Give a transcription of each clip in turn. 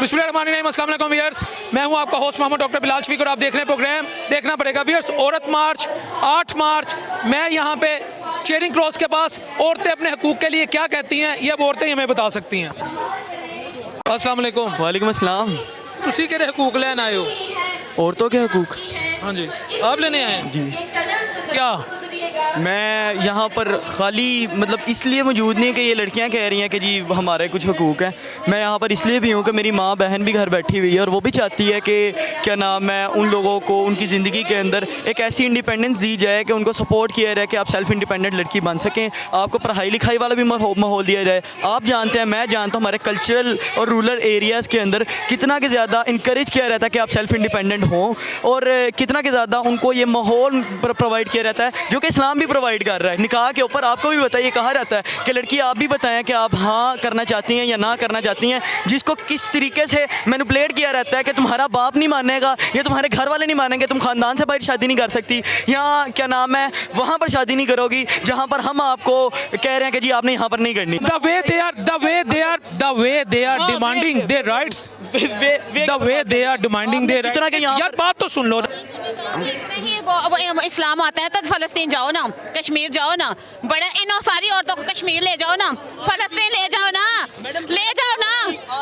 बिस्मिल्लाहिर्रहमानिर्रहीम, अस्सलाम वालेकुम व्यूअर्स। मैं हूं आपका होस्ट मोहम्मद डॉक्टर बिलाल शफीक और आप देख रहे हैं प्रोग्राम देखना पड़ेगा व्यूअर्स। औरत मार्च 8 मार्च मैं यहां पे चेयरिंग क्रॉस के पास औरतें अपने हकूक़ के लिए क्या कहती हैं ये अब औरतें हमें बता सकती हैं। अस्सलाम वालेकुम। वालेकुम अस्सलाम। तुसी के हकूक़ लेने आए हो? औरतों के हकूक़? हाँ जी, आप लेने आए हैं जी। क्या? मैं यहाँ पर खाली मतलब इसलिए मौजूद नहीं कि ये लड़कियाँ कह रही हैं कि जी हमारे कुछ हकूक़ हैं। मैं यहाँ पर इसलिए भी हूँ कि मेरी माँ बहन भी घर बैठी हुई है और वो भी चाहती है कि क्या नाम है उन लोगों को उनकी ज़िंदगी के अंदर एक ऐसी इंडिपेंडेंस दी जाए कि उनको सपोर्ट किया जाए कि आप सेल्फ़ इंडिपेंडेंट लड़की बन सकें, आपको पढ़ाई लिखाई वाला भी माहौल दिया जाए। आप जानते हैं, मैं जानता हूँ हमारे कल्चरल और रूरल एरियाज़ के अंदर कितना के ज़्यादा इंकरेज किया रहता है कि आप सेल्फ़ इंडिपेंडेंट हों और कितना के ज़्यादा उनको ये माहौल प्रोवाइड किया रहता है जो कि इस्लाम भी प्रोवाइड कर रहा है। निकाह के ऊपर आपको भी बताइए, कहा जाता है कि लड़की आप भी बताएं कि आप हाँ करना चाहती हैं या ना करना चाहती हैं, जिसको किस तरीके से मैनिपुलेट किया रहता है कि तुम्हारा बाप नहीं मानेगा या तुम्हारे घर वाले नहीं मानेंगे, तुम ख़ानदान से बाहर शादी नहीं कर सकती या क्या नाम है वहाँ पर शादी नहीं करोगी जहाँ पर हम आपको कह रहे हैं कि जी आपने यहाँ पर नहीं करनी। The way they are demanding their rights, the way they are demanding their rights। यार बात तो सुन लो। नहीं वो इस्लाम आता है तो फ़लस्तीन जाओ ना, कश्मीर जाओ ना, बड़े इन सारी औरतों को कश्मीर ले जाओ ना, फ़लस्तीन ले जाओ ना, ले जाओ ना।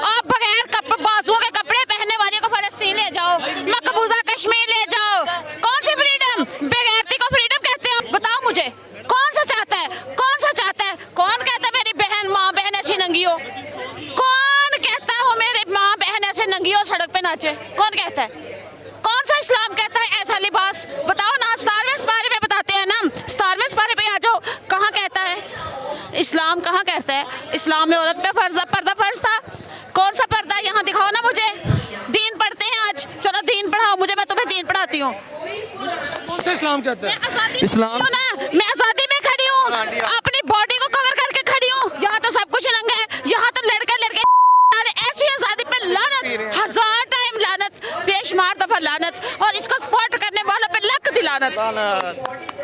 आप बगैर बाजुओं के कपड़े पहनने वाले को फ़लस्तीन ले जाओ, मकबूजा कश्मीर ले जाओ। कौन सी फ्रीडम? बेगैरती को फ्रीडम कहते हो? बताओ मुझे कौन सा चाहता है? कौन सा चाहता है? कौन कहता है मेरी बहन माँ बहन ऐसी नंगी हो? कौन कहता है मेरी माँ बहन ऐसे नंगी हो सड़क पे नाचे? कौन कहता है? कौन सा इस्लाम कहता है ऐसा लिबास? बताओ ना। स्टारवेस बारे में बताते हैं ना, स्टारवेस बारे में आ जाओ। कहाँ कहता है इस्लाम? कहाँ कहता है इस्लाम में औरत पे पर्दा फर्ज था? कौन सा पर्दा? यहाँ दिखाओ ना मुझे। दीन पढ़ते हैं आज, चलो दीन पढ़ाओ मुझे, मैं तुम्हें दीन पढ़ाती हूँ। कौन सा इस्लाम कहता है? इस्लाम ना, मैं आज़ादी में खड़ी हूँ, अपनी बॉडी को कवर करके खड़ी हूँ। यहाँ तो सब कुछ नंगा है, यहाँ तो लड़के ऐसी आज़ादी पे लानत, 1000 टाइम लानत, बेशुमार दफा लानत, और इसको सपोर्ट करने वालों पे लक दिलानत।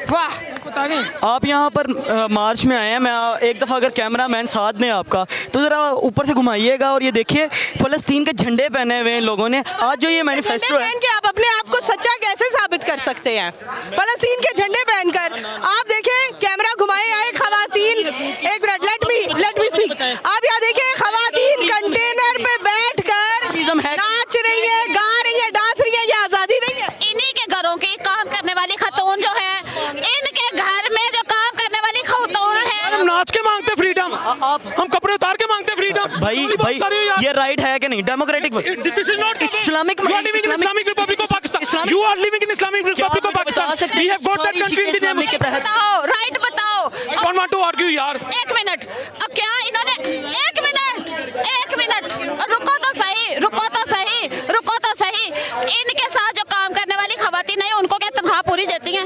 वाह। आप यहाँ पर मार्च में आए हैं। मैं एक दफ़ा अगर कैमरा मैन साथ में आपका तो ज़रा ऊपर से घुमाइएगा और ये देखिए फ़लस्तीन के झंडे पहने हुए हैं लोगों ने। आज जो ये मैनिफेस्टो है कि आप अपने आप को सच्चा कैसे साबित कर सकते हैं फ़लस्तीन के झंडे पहनकर? आप देखें, कैमरा घुमाए आए ख़वातीन, एक मिनट, लेट मी स्पीक। आप यहाँ देखें, ख़वातीन कंटेनर पे बैठकर नाच रही है, गा रही है, डांस रही है। ये आज़ादी नहीं है? इन्हीं के घरों की काम करने वाली खतून जो है, इनके घर में जो काम करने वाली खतून है। हम नाच के मांगते फ्रीडम, हम कपड़े उतार के मांगते फ्रीडम। भाई ये राइट है कि नहीं? Democratic This is not Islamic You are living in Islamic Republic of Pakistan. You are living in Islamic Republic of Pakistan. We have got that country in the name of. बताओ, right बताओ। I don't want to argue यार। एक minute, अब क्या इन्होंने, एक minute, रुको तो सही। इनके साथ जो काम करने वाली खवातीन है उनको क्या तनख्वाह पूरी देती हैं?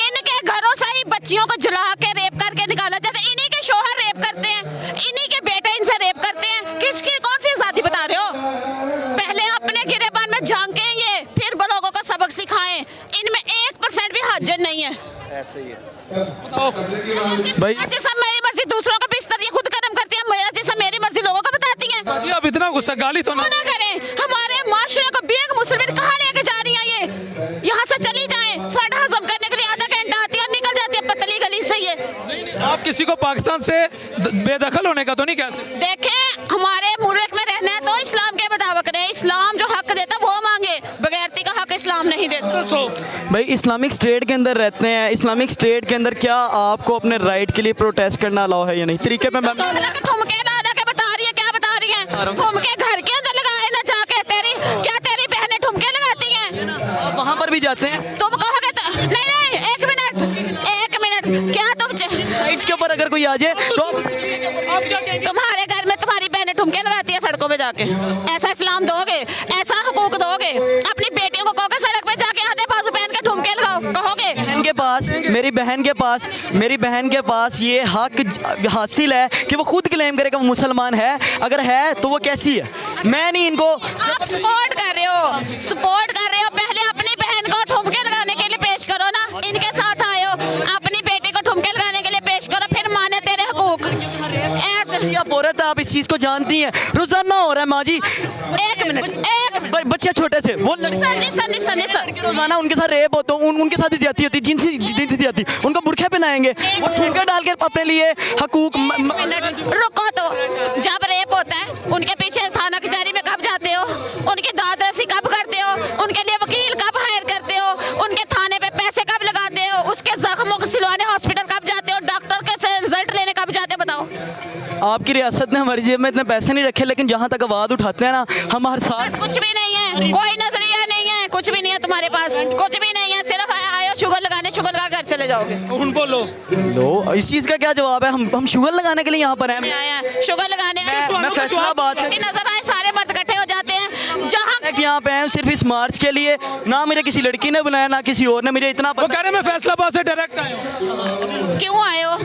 इनके घरों से ही बच्चियों को जला के रेप करके निकाला जाता है। इन्हीं के शोहर रेप करते हैं, इन्हीं के बेटे इनसे रेप करते हैं। किसकी कौन सी आज़ादी बता रहे हो? पहले अपने गिरेबान में झांकें ये, फिर लोगों को सबक सिखाएं। इनमें 1% भी हजर नहीं है। ऐसे ही है भाई जैसा मेरी मर्जी दूसरों का बिस्तर ये खुद कर्म करती है, मेरा जैसा मेरी मर्जी लोगों को बताती है। जी आप इतना गुस्सा गाली तो ना करें। हमारे माशरे को बेग मुसलमान कहाँ लेके जा रही है? ये यहाँ से चली जाएं, फट हजम करने के लिए आधा घंटा आती है और निकल जाती है पतली गली से। ये नहीं, आप किसी को पाकिस्तान से बेदखल होने का तो नहीं कह सकते। देखें, हमारे मुल्क में रहना है तो इस्लाम के मुताबिक रहे। इस्लाम जो हक देता वो मांगे, बगैरती का हक इस्लाम नहीं देता। भाई इस्लामिक स्टेट के अंदर रहते हैं, इस्लामिक स्टेट के अंदर क्या आपको अपने राइट के लिए प्रोटेस्ट करना अलाउ है या नहीं? तरीके पे मैं ठुमके डाला के बता रही है, क्या बता रही है? ठुमके घर के अंदर लगाए ना जाके। क्या तेरी बहनें ठुमके लगाती हैं? आप वहाँ पर भी जाते हैं? तुम कहोगे तो नहीं, एक मिनट, क्या तुम राइट्स के ऊपर अगर कोई आ जाए तो आप क्या कहेंगे? तुम्हारे घर में तुम्हारी बहनें ठुमके लगाती है सड़कों पे जाके? ऐसा इस्लाम दोगे? ऐसा हकूक दोगे? अपनी बेटियों को कहोगे सड़क पे जाके आधे बाजू पहन के ठुमके लगाओ? कहोगे? मेरी बहन के पास ये हक हासिल है कि वो खुद क्लेम करे कि वो मुसलमान है। अगर है तो वो कैसी है? मैं नहीं इनको। आप सपोर्ट कर रहे हो। पहले अपनी बहन को ठुमके लगाने के लिए पेश करो ना, इनके साथ आए हो। अपनी बेटी को ठुमके लगाने के लिए पेश करो, फिर माने तेरे हकूक। ऐसे आप औरत आप इस चीज़ को जानती हैं, रोज़ाना हो रहा है माँ जी। एक मिनट बच्चे छोटे से वो सर रोज़ाना उनके साथ रेप होता है, उनके साथ ज्यादती होती है, जिनसी ज्यादती, उनको बुरखे पहनाएंगे, वो ठुमके डाल के अपने लिए हकूक रुको तो, जब रेप होता है उनके पीछे थाना कचहरी में कब जाते हो, उनकी दाद रसी कब करते हो, उनके लिए वकील कब हायर करते हो, उनके थाने पे पैसे कब लगाते हो, उसके जख्मों को सिलवाने हॉस्पिटल कब जाते हो, डॉक्टर के रिजल्ट लेने कब जाते हो, बताओ। आपकी रियासत ने हमारी जेब में इतने पैसे नहीं रखे, लेकिन जहाँ तक आवाज़ उठाते हैं ना हम हर साल। कुछ भी नहीं है, कोई नजरिया नहीं है, कुछ भी नहीं है तुम्हारे पास, कुछ भी नहीं है, सिर्फ आयो शुगर लगाने, शुगर लगा घर चले जाओगे। उनको लो इस चीज़ का क्या जवाब है? हम शुगर लगाने के लिए यहाँ पर हैं। आया शुगर लगाने मैं फैसलाबाद से नजर आए सारे मर्द इकट्ठे हो जाते हैं, जहाँ यहाँ पे हैं सिर्फ इस मार्च के लिए। ना मुझे किसी लड़की ने बुलाया, ना किसी और ने, मुझे इतना वो कह रहे हैं मैं फैसलाबाद से डायरेक्ट आया हूँ क्यों आए हो?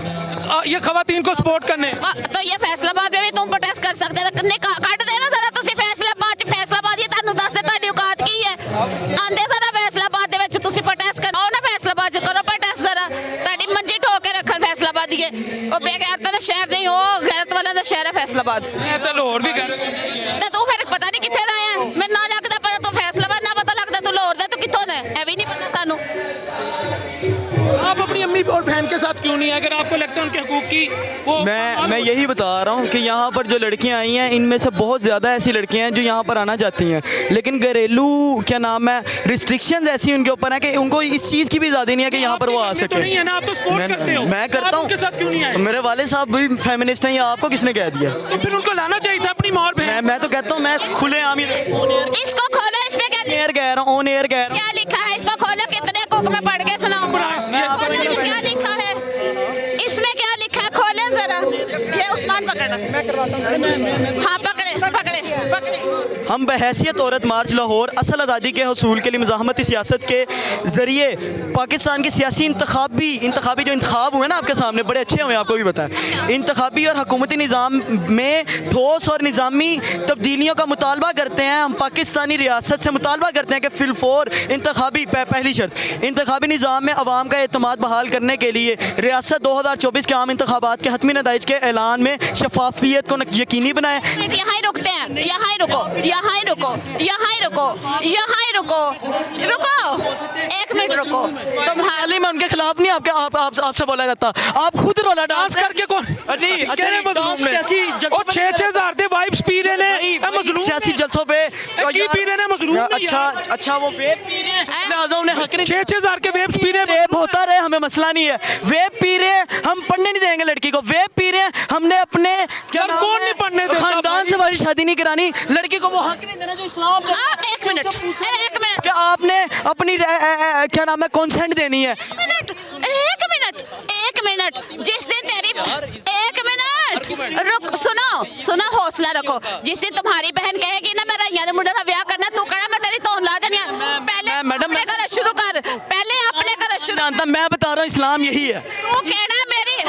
ये खवातीन को सपोर्ट करने। तो ये फैसलाबाद में भी तुम प्रोटेस्ट कर सकते थे, ਕੱਢ ਦੇਣਾ ਜ਼ਰਾ ਤੁਸੀਂ ਫੈਸਲਾਬਾਦ ਇਹ ਤੁਹਾਨੂੰ ਦੱਸਦੇ ਤੁਹਾਡੀ ਔਕਾਤ ਕੀ ਹੈ, ਆਂਦੇ ਜ਼ਰਾ ਫੈਸਲਾਬਾਦ ਦੇ ਵਿੱਚ ਤੁਸੀਂ ਪ੍ਰੋਟੈਸਟ ਕਰੋ ਨਾ, ਫੈਸਲਾਬਾਦ ਚ ਕਰੋ ਪ੍ਰੋਟੈਸਟ ਜ਼ਰਾ, ਤੁਹਾਡੀ ਮੰਜੀ ਠੋਕ ਕੇ ਰੱਖਣ ਫੈਸਲਾਬਾਦ ਦੀ ਉਹ ਬੇਗੈਰਤਾਂ ਦਾ ਸ਼ਹਿਰ ਨਹੀਂ, ਉਹ ਗੈਰਤ ਵਾਲਿਆਂ ਦਾ ਸ਼ਹਿਰ ਹੈ ਫੈਸਲਾਬਾਦ। ਇਹ ਤਾਂ ਲਾਹੌਰ ਵੀ ਕਹਿ ਰਹੇ ਤੇ ਤੂੰ ਫਿਰ ਪਤਾ ਨਹੀਂ ਕਿੱਥੇ ਦਾ ਹੈ, ਮੈਨੂੰ ਨਾ ਲੱਗਦਾ ਪਤਾ ਤੂੰ ਫੈਸਲਾਬਾਦ, ਨਾ ਪਤਾ ਲੱਗਦਾ ਤੂੰ ਲਾਹੌਰ ਦਾ, ਤੂੰ ਕਿੱਥੋਂ ਦਾ ਹੈ, ਇਹ ਵੀ ਨਹੀਂ ਪਤਾ ਸਾਨੂੰ। आप अपनी अम्मी और बहन के साथ क्यों नहीं है? अगर आपको लगता है उनके हकूक की वो मैं यही बता रहा हूँ कि यहाँ पर जो लड़कियाँ आई हैं इनमें से बहुत ज़्यादा ऐसी लड़कियाँ हैं जो यहाँ पर आना चाहती हैं, लेकिन घरेलू क्या नाम है रिस्ट्रिक्शंस ऐसी उनके ऊपर है कि उनको इस चीज़ की भी ज़्यादा नहीं है कि यहाँ पर वो आ तो सके। नहीं है ना, आप तो सपोर्ट करते हो। मैं करता हूँ। उनके साथ क्यों नहीं आए? तो मेरे वाले साहब भी फेमिनिस्ट हैं, या आपको किसने कह दिया? तो फिर उनको लाना चाहिए था अपनी माँ और बहन। मैं तो कहता हूँ, मैं खुले आम इसको खोलो, इसमें क्या एयर कह रहा हूँ, ऑन एयर कह रहा हूँ। क्या लिखा है, इसको खोलो, कितने कुक में पढ़ के सुनाओ, क्या लिखा है इसमें, क्या लिखा है, खोले जरा। ये उस्मान पकड़ना, मैं करवाता हूँ। हाँ पकड़े। हम बहैसियत औरत मार्च लाहौर असल आज़ादी के हसूल के लिए मुज़ाहमती सियासत के ज़रिए पाकिस्तान के सियासी इंतखाबी जो इंतखाब हुए ना आपके सामने, बड़े अच्छे हुए, आपको भी पता है, इंतखाबी और हुकूमती निज़ाम में ठोस और निज़ामी तब्दीलियों का मुतालबा करते हैं। हम पाकिस्तानी रियासत से मुतालबा करते हैं कि फिलफोर इंतखाबी पहली शर्त इंतखाबी निज़ाम में अवाम का एतमाद बहाल करने के लिए रियासत 2024 के आम इंतखाबात के हतमी नताइज के ऐलान में शफाफियत को यकीनी बनाए। यहाँ ही रुकते हैं, यहाँ ही रुको, एक मिनट रुको। तुम्हारे मैं उनके खिलाफ नहीं, आपसे बोला जाता, आप खुद रोला डांस करके कौन नहीं कह रहे मजलूम ने और 6,000 दे वाइब्स पी रहे ने मजलूम सियासी जलसों पे की पी रहे ने मजलूम नहीं। अच्छा वो वेब पी रहे हैं, लिहाजा उन्हें हक नहीं। 6,000 के वेब्स पी रहे हैं, वेब होता रहे, हमें मसला नहीं है। वेब पी रहे हैं, हम पढ़ने नहीं देंगे लड़की को। वेब पी रहे हैं, हमने अपने कौन नहीं पढ़ने देता? खानदान से हमारी शादी नहीं करानी, लड़की को वो हक नहीं देना जो इस्लाम में। एक मिनट क्या आपने अपनी क्या नाम है कंसेंट देनी है? एक मिनट जिस दिन तेरी एक मिनट रुक, सुनो हौसला रखो। जिस दिन तुम्हारी बहन कहेगी ना मेरा यहाँ मुंडे का ब्याह करना, तू कहना मैं तेरी तौन ला देनी है। पहले मैडम अपने घर शुरू कर, पहले अपने घर शुरू। जानता, मैं बता रहा हूँ इस्लाम यही है। तू कहना मेरी,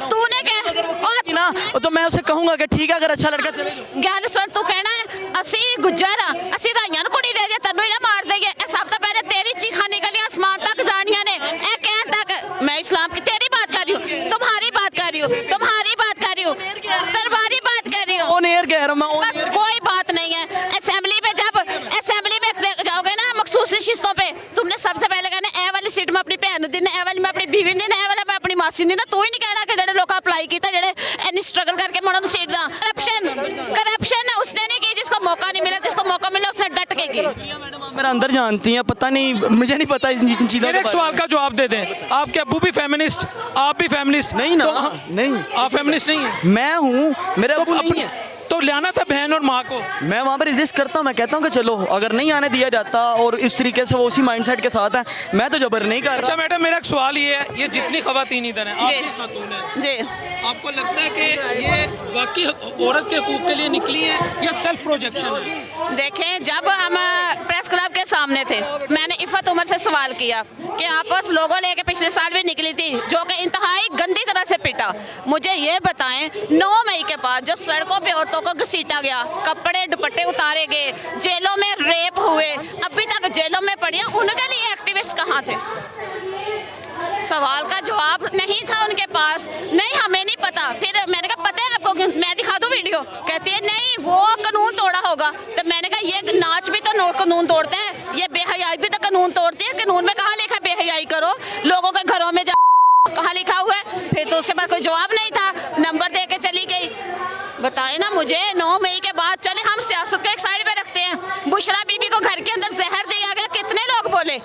तूने कह ना तो मैं उसे कहूँगा कि ठीक है अगर अच्छा लड़का चले गल सुन, तू कहना असी गुज्जर हाँ, असी राइयां कुड़ी दे दिया, तेनों ही ना मार देंगे। सब तो पहले तेरी चीखा निकलियां आसमान तक जानिया ने, ए कहन तक। मैं इस्लाम की तेरी बात कर रही हूँ, तुम्हारी बात कर रही हूँ, तरवारी बात कर रही हूँ। ऑन एयर कह रहा हूँ मैं। कोई बात नहीं है। असेंबली में जब असेंबली में जाओगे ना मखसूस नशिस्तों पे, तुमने सबसे पहले कहना ए वाली सीट में अपनी भैन देना, ए वाली में अपनी बीवी देना, ए वाला मैं अपनी मासी देना। तू ही नहीं कहना कि जेडे लोग अप्लाई किया, जेडे इन्नी स्ट्रगल करके मैं उन्होंने सीट दा। करप्शन उसने नहीं की, जिसको मौका नहीं मिला, जिसको मौका मिला उसने डट के की। मेरा अंदर जानती हैं, पता नहीं, मुझे नहीं पता इन चीज़ों एक सवाल का जवाब दे दें। आपके अब्बू भी फेमिनिस्ट, आप भी फेमिनिस्ट नहीं ना? नहीं, आप फेमिनिस्ट नहीं है। मैं हूँ, मेरे अब्बू नहीं है। तो लाना था बहन और माँ को। मैं वहाँ पर रेजिस्ट करता हूँ, मैं कहता हूँ कि चलो अगर नहीं आने दिया जाता और इस तरीके से वो उसी माइंडसेट के साथ है, मैं तो जबर नहीं कर रहा। अच्छा मैडम, मेरा एक सवाल ये है, ये जितनी खवातीन इधर हैं, आप भी खातून हैं जी, आपको लगता है कि ये वाकई औरत के हकूक के लिए निकली है या सेल्फ प्रोजेक्शन है? देखें, जब हम प्रेस क्लब के सामने थे, मैंने इफ़त उमर से सवाल किया कि आप उस लोगों लेके पिछले साल भी निकली थी जो कि इंतहाई गंदी तरह से पिटा। मुझे ये बताएं, 9 मई के बाद जो सड़कों पे औरतों को घसीटा गया, कपड़े दुपट्टे उतारे गए, जेलों में रेप हुए, अभी तक जेलों में पड़ी हैं, उनके लिए एक्टिविस्ट कहाँ थे? सवाल का जवाब नहीं था उनके पास। नहीं, हमें नहीं पता। फिर मैंने कहा पता है आपको, मैं दिखा दूं वीडियो, हो, कहती है नहीं वो कानून तोड़ा होगा। तो मैंने कहा ये नाच भी तो कानून तोड़ता है, ये बेहयाई भी तो कानून तोड़ती है। कानून में कहाँ लिखा बेहयाई करो, लोगों के घरों में जा कहाँ लिखा हुआ है? फिर तो उसके बाद कोई जवाब नहीं था, नंबर दे के चली गई। बताए ना मुझे 9 मई के बाद, चले हम सियासत को एक साइड पे रखते हैं, बुशरा बीबी को घर के अंदर जहर दिया गया, कितने लोग बोले,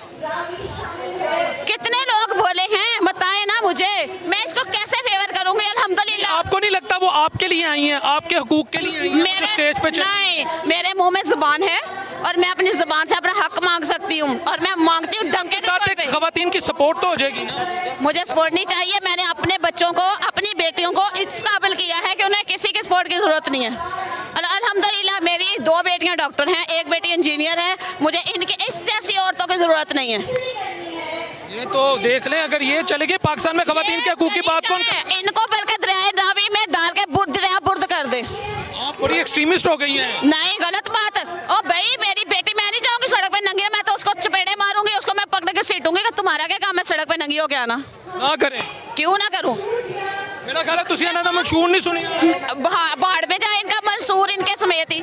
कितने लोग बोले हैं? बताए ना मुझे, मैं इसको कैसे फेवर करूंगी? अल्हम्दुलिल्लाह। आपको नहीं लगता वो आपके लिए आई हैं, आपके हकूक के लिए आई हैं, जो स्टेज पे नहीं, मेरे मुंह में जुबान है और मैं अपनी जुबान से अपना हक मांग सकती हूँ, और मैं मांगती हूँ डंके के साथ तौर एक पे। खवातीन की सपोर्ट तो हो जाएगी ना। मुझे सपोर्ट नहीं चाहिए, मैंने अपने बच्चों को, अपनी बेटियों को इस काबिल किया है कि उन्हें किसी की सपोर्ट की ज़रूरत नहीं है। अल्हम्दुलिल्लाह मेरी 2 बेटियां डॉक्टर हैं, 1 बेटी इंजीनियर है, मुझे इनके इससे ऐसी औरतों की ज़रूरत नहीं है। ये तो देख लें, अगर ये चलेगी पाकिस्तान में खवातीन के हकूक की बात कौन कर... इनको बल्कि दरिया रावी में डाल के दरिया बुर्द कर दे। आप बड़ी एक्सट्रीमिस्ट हो गई हैं। नहीं, गलत बात। ओ भाई मेरी बेटी, मैं नहीं जाऊंगी सड़क पे नंगी, मैं तो उसको चपेड़े मारूंगी, उसको मैं पकड़ के सीटूंगी कि तुम्हारा क्या काम है सड़क पे नंगी हो के आना। ना करें, क्यों ना करूं? मेरा ख्याल है तुसी इन्हां दा मशहूर नहीं सुनी। बाहर में जाए इनका मंसूर इनके समेत ही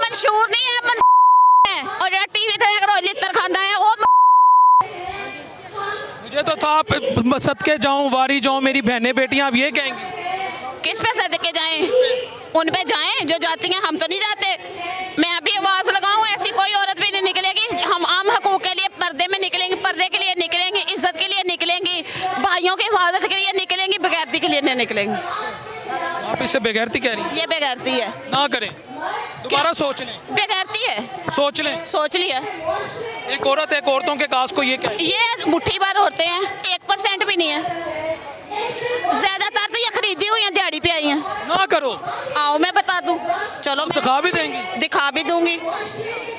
मंशूर नहीं है, है। और जो टीवी थे अगर लित्तर खांदा है वो मुझे तो था आप सदके जाऊं, वारी जाऊं, मेरी बहनें बेटियां आप ये कहेंगी। किस पे सदके जाएं? उन पे जाएं जो जाती हैं, हम तो नहीं जाते। मैं अभी आवाज लगाऊं, ऐसी कोई औरत भी नहीं निकलेगी। हम आम हकूक के लिए पर्दे में निकलेंगे, पर्दे के लिए निकलेंगे, इज्जत के लिए निकलेंगी, भाइयों की हिफाजत के लिए निकलेंगी, बेगैरती के लिए नहीं निकलेंगे। आप इससे बेगैरती कह रही हैं? ये बेगैरती है। ना करें, दोबारा सोच लें। बेगैरती है, सोच लें। सोच लिया। एक औरत एक औरतों के काज को ये कह रही है। ये मुट्ठी भर होते हैं, 1% भी नहीं है। ज्यादातर तो ये खरीदी हुई है, दिहाड़ी पे आई हैं। ना करो, आओ मैं बता दूं, चलो मैं दिखा भी देंगी। दिखा भी दूंगी।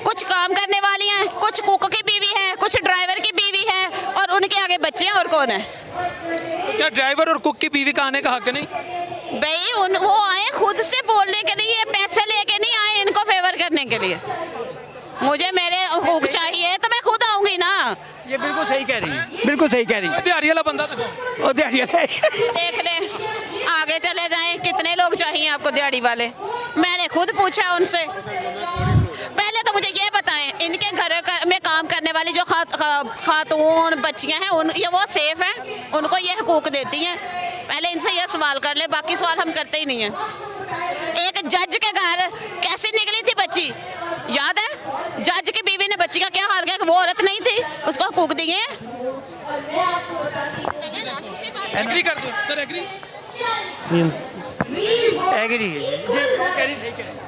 कुछ काम करने वाली हैं, कुछ कुक की बीवी है, कुछ ड्राइवर की बीवी है, और उनके आगे बच्चे हैं, और कौन है? तो क्या ड्राइवर और कुक की बीवी का आने का हक नहीं? भाई वो आए खुद से बोलने के लिए, पैसे लेके नहीं आए इनको फेवर करने के लिए। मुझे मेरे हकूक चाहिए तो मैं खुद आऊंगी ना। ये बिल्कुल सही कह रही है, बिल्कुल सही कह रही है। दिहाड़ी वाला बंदा देखो, और दिहाड़ी देख ले, आगे चले जाएं, कितने लोग चाहिए आपको दिहाड़ी वाले? मैंने खुद पूछा उनसे। पहले तो मुझे ये बताएं, इनके घर में काम करने वाली जो खातून बच्चियां हैं, ये वो सेफ हैं? उनको ये हकूक देती हैं? पहले इनसे ये सवाल कर ले, बाकी सवाल हम करते ही नहीं हैं। एक जज के घर कैसे निकली थी बच्ची, याद है? जज की बीवी ने बच्ची का क्या हाल किया कि वो औरत नहीं थी, उसको हकूक दिए हैं। एग्री कर दो सर, एग्री। एग्री है ये कह रही, सही कह रही।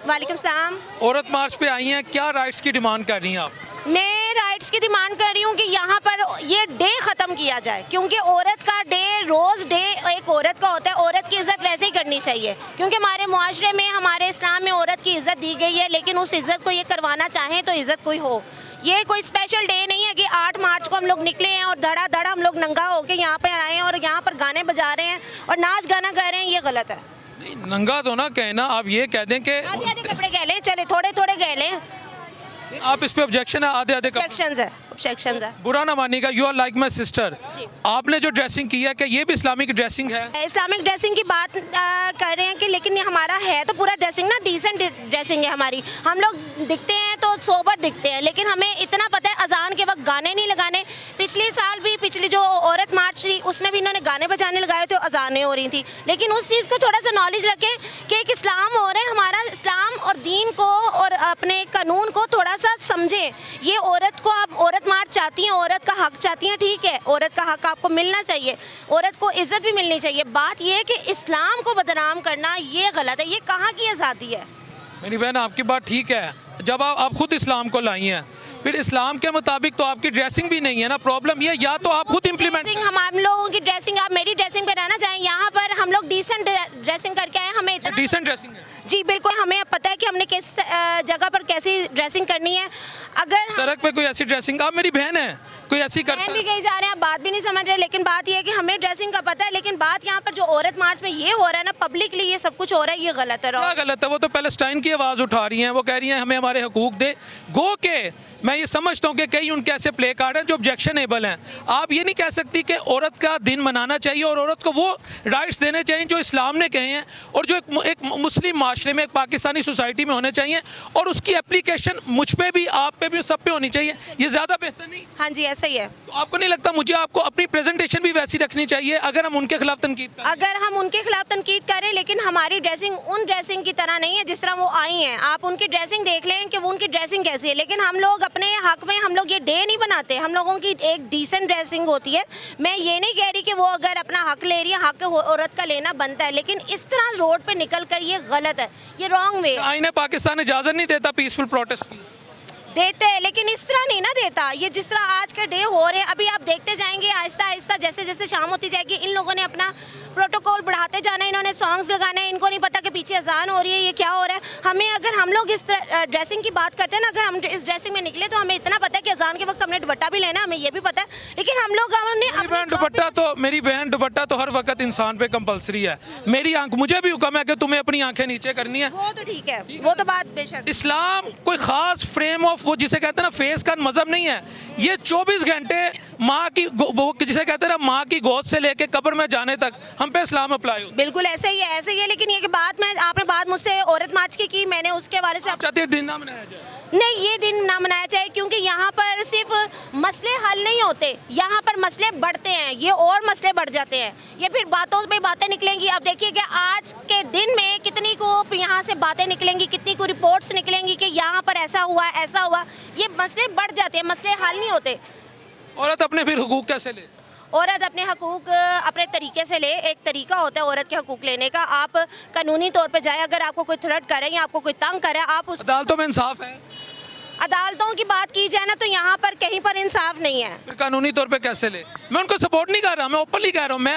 वालेकुम सलाम। औरत मार्च पे आई हैं, क्या राइट्स की डिमांड कर रही हैं आप? मैं राइट्स की डिमांड कर रही हूँ कि यहाँ पर ये डे ख़त्म किया जाए, क्योंकि औरत का डे, रोज़ डे एक औरत का होता है। औरत की इज़्ज़त वैसे ही करनी चाहिए, क्योंकि हमारे मुआशरे में, हमारे इस्लाम में औरत की इज़्ज़त दी गई है, लेकिन उस इज़्ज़त को ये करवाना चाहें तो इज़्ज़त कोई हो। ये कोई स्पेशल डे नहीं है कि 8 मार्च को हम लोग निकले हैं और धड़ा धड़ा हम लोग नंगा होके यहाँ पर आए हैं और यहाँ पर गाने बजा रहे हैं और नाच गाना कर रहे हैं, ये गलत है। नहीं, नंगा तो ना कहना, आप ये कह दें कि आधे आधे कपड़े कह लें, चले थोड़े थोड़े कह लें। आप इस पे ऑब्जेक्शन है, आधे आधे ऑब्जेक्शंस है, ऑब्जेक्शंस है। बुरा ना मानिएगा, you are like my sister. आपने जो ड्रेसिंग की है, क्या ये भी इस्लामिक ड्रेसिंग है? इस्लामिक ड्रेसिंग की बात कर रहे हैं कि, लेकिन ये हमारा है तो पूरा ड्रेसिंग ना, डिसेंट ड्रेसिंग है हमारी। हम लोग दिखते हैं तो सोबर दिखते हैं, लेकिन हमें इतना पता है अजान के वक्त गाने नहीं लगाने। पिछले साल भी, पिछली जो औरत मार्च थी उसमें भी इन्होंने गाने बजाने लगाए थे, अजानें हो रही थी। लेकिन उस चीज़ को थोड़ा सा नॉलेज रखें कि एक इस्लाम हो रहा है, हमारा इस्लाम और दीन को और अपने कानून को थोड़ा सा समझें। ये औरत को, आप औरत मार्च चाहती हैं, औरत का हक चाहती हैं, ठीक है, औरत का हक आपको मिलना चाहिए, औरत को इज्जत भी मिलनी चाहिए। बात ये है कि इस्लाम को बदनाम करना ये गलत है। ये कहाँ की आज़ादी है? मेरी बहन, आपकी बात ठीक है, जब आप खुद इस्लाम को लाई हैं, फिर इस्लाम के मुताबिक तो आपकी ड्रेसिंग भी नहीं है ना। प्रॉब्लम ये, या तो आप खुद इम्प्लीमेंट। हम लोगों की ड्रेसिंग, आप मेरी ड्रेसिंग पे रहना चाहें, यहाँ पर हम लोग डिसेंट ड्रेसिंग करके आए, हमें इतना डिसेंट ड्रेसिंग है जी बिल्कुल, हमें पता है कि हमने किस जगह पर कैसी ड्रेसिंग करनी है। अगर सड़क पे कोई ऐसी ड्रेसिंग, आप मेरी बहन है, कोई ऐसी करता भी है? कहीं जा रहे हैं, आप बात भी नहीं समझ रहे, लेकिन बात ये है कि हमें ड्रेसिंग का पता है, लेकिन बात यहाँ पर जो औरत मार्च में ये हो रहा है ना, पब्लिकली ये सब कुछ हो रहा है, ये गलत है। क्या गलत है? वो तो पैलेस्टाइन की आवाज़ उठा रही हैं, वो कह रही हैं हमें हमारे हकूक दे। गो के मैं ये समझता हूँ कि कई उनके ऐसे प्ले कार्ड हैं जो ऑब्जेक्शनेबल हैं। आप ये नहीं कह सकती कि औरत का दिन मनाना चाहिए और औरत को वो राइट्स देने चाहिए जो इस्लाम ने कहे हैं और जो एक मुस्लिम माशरे में, एक पाकिस्तानी सोसाइटी में होने चाहिए, और उसकी एप्लीकेशन मुझ पे भी, आप पे भी, सब पे होनी चाहिए। ये ज़्यादा बेहतर नहीं? हाँ जी, ऐसा ही है। तो आपको नहीं लगता मुझे आपको अपनी प्रेजेंटेशन भी वैसी रखनी चाहिए अगर हम उनके खिलाफ तनकीद करें? अगर हम उनके खिलाफ तनकीद करें, लेकिन हमारी ड्रेसिंग उन ड्रेसिंग की तरह नहीं है जिस तरह वो आई हैं। आप उनकी ड्रेसिंग देख लें कि वो उनकी ड्रेसिंग कैसी है, लेकिन हम लोग अपने हक में हम लोग ये डे नहीं बनाते। हम लोगों की एक डिसेंट ड्रेसिंग होती है। मैं ये नहीं कह रही कि वो अगर अपना हक ले रही है, हक औरत का लेना बनता है, लेकिन इस तरह रोड पे निकल कर ये गलत है, ये रॉन्ग वे। आईने पाकिस्तान इजाज़त नहीं देता पीसफुल प्रोटेस्ट की? देते हैं, लेकिन इस तरह नहीं ना देता। ये जिस तरह आज के डे हो रहे हैं, अभी आप देखते जाएंगे आहिस्ता आहिस्ता, जैसे जैसे शाम होती जाएगी, इन लोगों ने अपना प्रोटोकॉल बढ़ाते जाना है, इन्होंने सॉन्ग्स लगाने हैं, इनको नहीं पता कि पीछे अजान हो रही है, ये क्या हो रहा है। हमें अगर हम लोग इस ड्रेसिंग की बात करते हैं ना, अगर हम इस ड्रेसिंग में निकले तो हमें इतना पता है कि अजान के वक्त हमने दुपट्टा भी लेना, हमें ये भी पता है, लेकिन हम लोग मेरी बहन दुपट्टा तो हर वक्त इंसान पे कंपलसरी है। मेरी आंख, मुझे भी हुक्म है कि तुम्हें अपनी आंखें नीचे करनी है। वो तो ठीक है, वो तो बात बेशक। इस्लाम कोई खास फ्रेम ऑफ, वो जिसे कहते हैं ना फेस का मजहब नहीं है। ये 24 घंटे माँ की, जिसे कहते हैं ना माँ की गोद से लेके कब्र में जाने तक हम पे इस्लाम अप्लाई होता है। बिल्कुल ऐसे ही है, ऐसे ही है। लेकिन ये कि बात में आपने बात मुझसे औरत मार्च की मैंने उसके बारे से चाहते हैं दिन ना मनाया जाए? नहीं, ये दिन ना मनाया जाए, क्योंकि यहाँ पर सिर्फ मसले हल नहीं होते, यहाँ पर मसले बढ़ते हैं, ये और मसले बढ़ जाते हैं, ये फिर बातों पे बातें निकलेंगी। अब देखिए कि आज के दिन में कितनी को यहाँ से बातें निकलेंगी, कितनी को रिपोर्ट्स निकलेंगी कि यहाँ पर ऐसा हुआ, ऐसा हुआ। ये मसले बढ़ जाते हैं, मसले हल नहीं होते। औरत अपने फिर हुकूक कैसे ले? औरत अपने हकूक अपने तरीके से ले। एक तरीका होता है औरत के हकूक लेने का। आप कानूनी तौर पे जाए, अगर आपको कोई थ्रेट करे या आपको कोई तंग करे, आप उस अदालतों में इंसाफ है? अदालतों की बात की जाए ना, तो यहाँ पर कहीं पर इंसाफ नहीं है। फिर कानूनी तौर पे कैसे ले? मैं उनको सपोर्ट नहीं कर रहा, मैं ओपनली कह रहा हूँ। मैं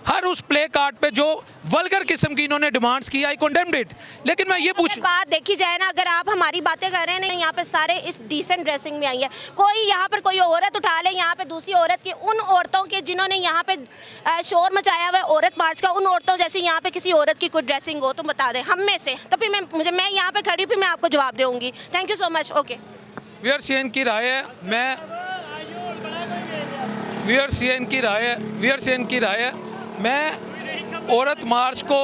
हर उस प्ले कार्ड पे जो वल्गर किस्म की इन्होंने डिमांड्स की, आई कंडेम्ड इट। लेकिन मैं ये पूछ, बात देखी जाए ना, अगर आप हमारी बातें कर रहे हैं ना, यहाँ पे सारे इस डिसेंट ड्रेसिंग में आई है। कोई यहाँ पर कोई औरत उठा ले यहाँ पे दूसरी औरत की, उन औरतों के जिन्होंने यहाँ पे शोर मचाया हुआ है औरत मार्च का, उन औरतों जैसे यहाँ पे किसी औरत की कोई ड्रेसिंग हो तो बता दें हम में से, तो फिर मैं यहाँ पे खड़ी, फिर मैं आपको जवाब दूंगी। Thank you so much. Okay, viewers ये इनकी राय है, मैं औरत मार्च को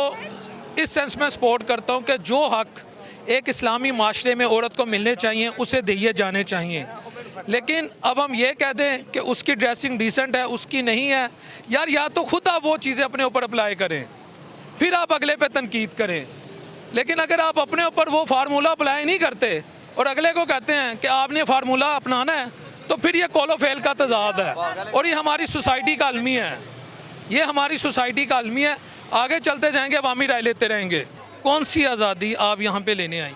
इस सेंस में सपोर्ट करता हूँ कि जो हक एक इस्लामी माशरे में औरत को मिलने चाहिए उसे दिए जाने चाहिए। लेकिन अब हम ये कह दें कि उसकी ड्रेसिंग डिसेंट है, उसकी नहीं है, यार या तो खुद आप वो चीज़ें अपने ऊपर अप्लाई करें, फिर आप अगले पे तनकीद करें। लेकिन अगर आप अपने ऊपर वो फार्मूला अप्लाई नहीं करते और अगले को कहते हैं कि आपने फार्मूला अपनाना है, तो फिर ये कौलो फेल का तजाद है और ये हमारी सोसाइटी का अलमिया है। ये हमारी सोसाइटी का अलमिया है। आगे चलते जाएंगे, अवामी राय लेते रहेंगे। कौन सी आज़ादी आप यहाँ पे लेने आई?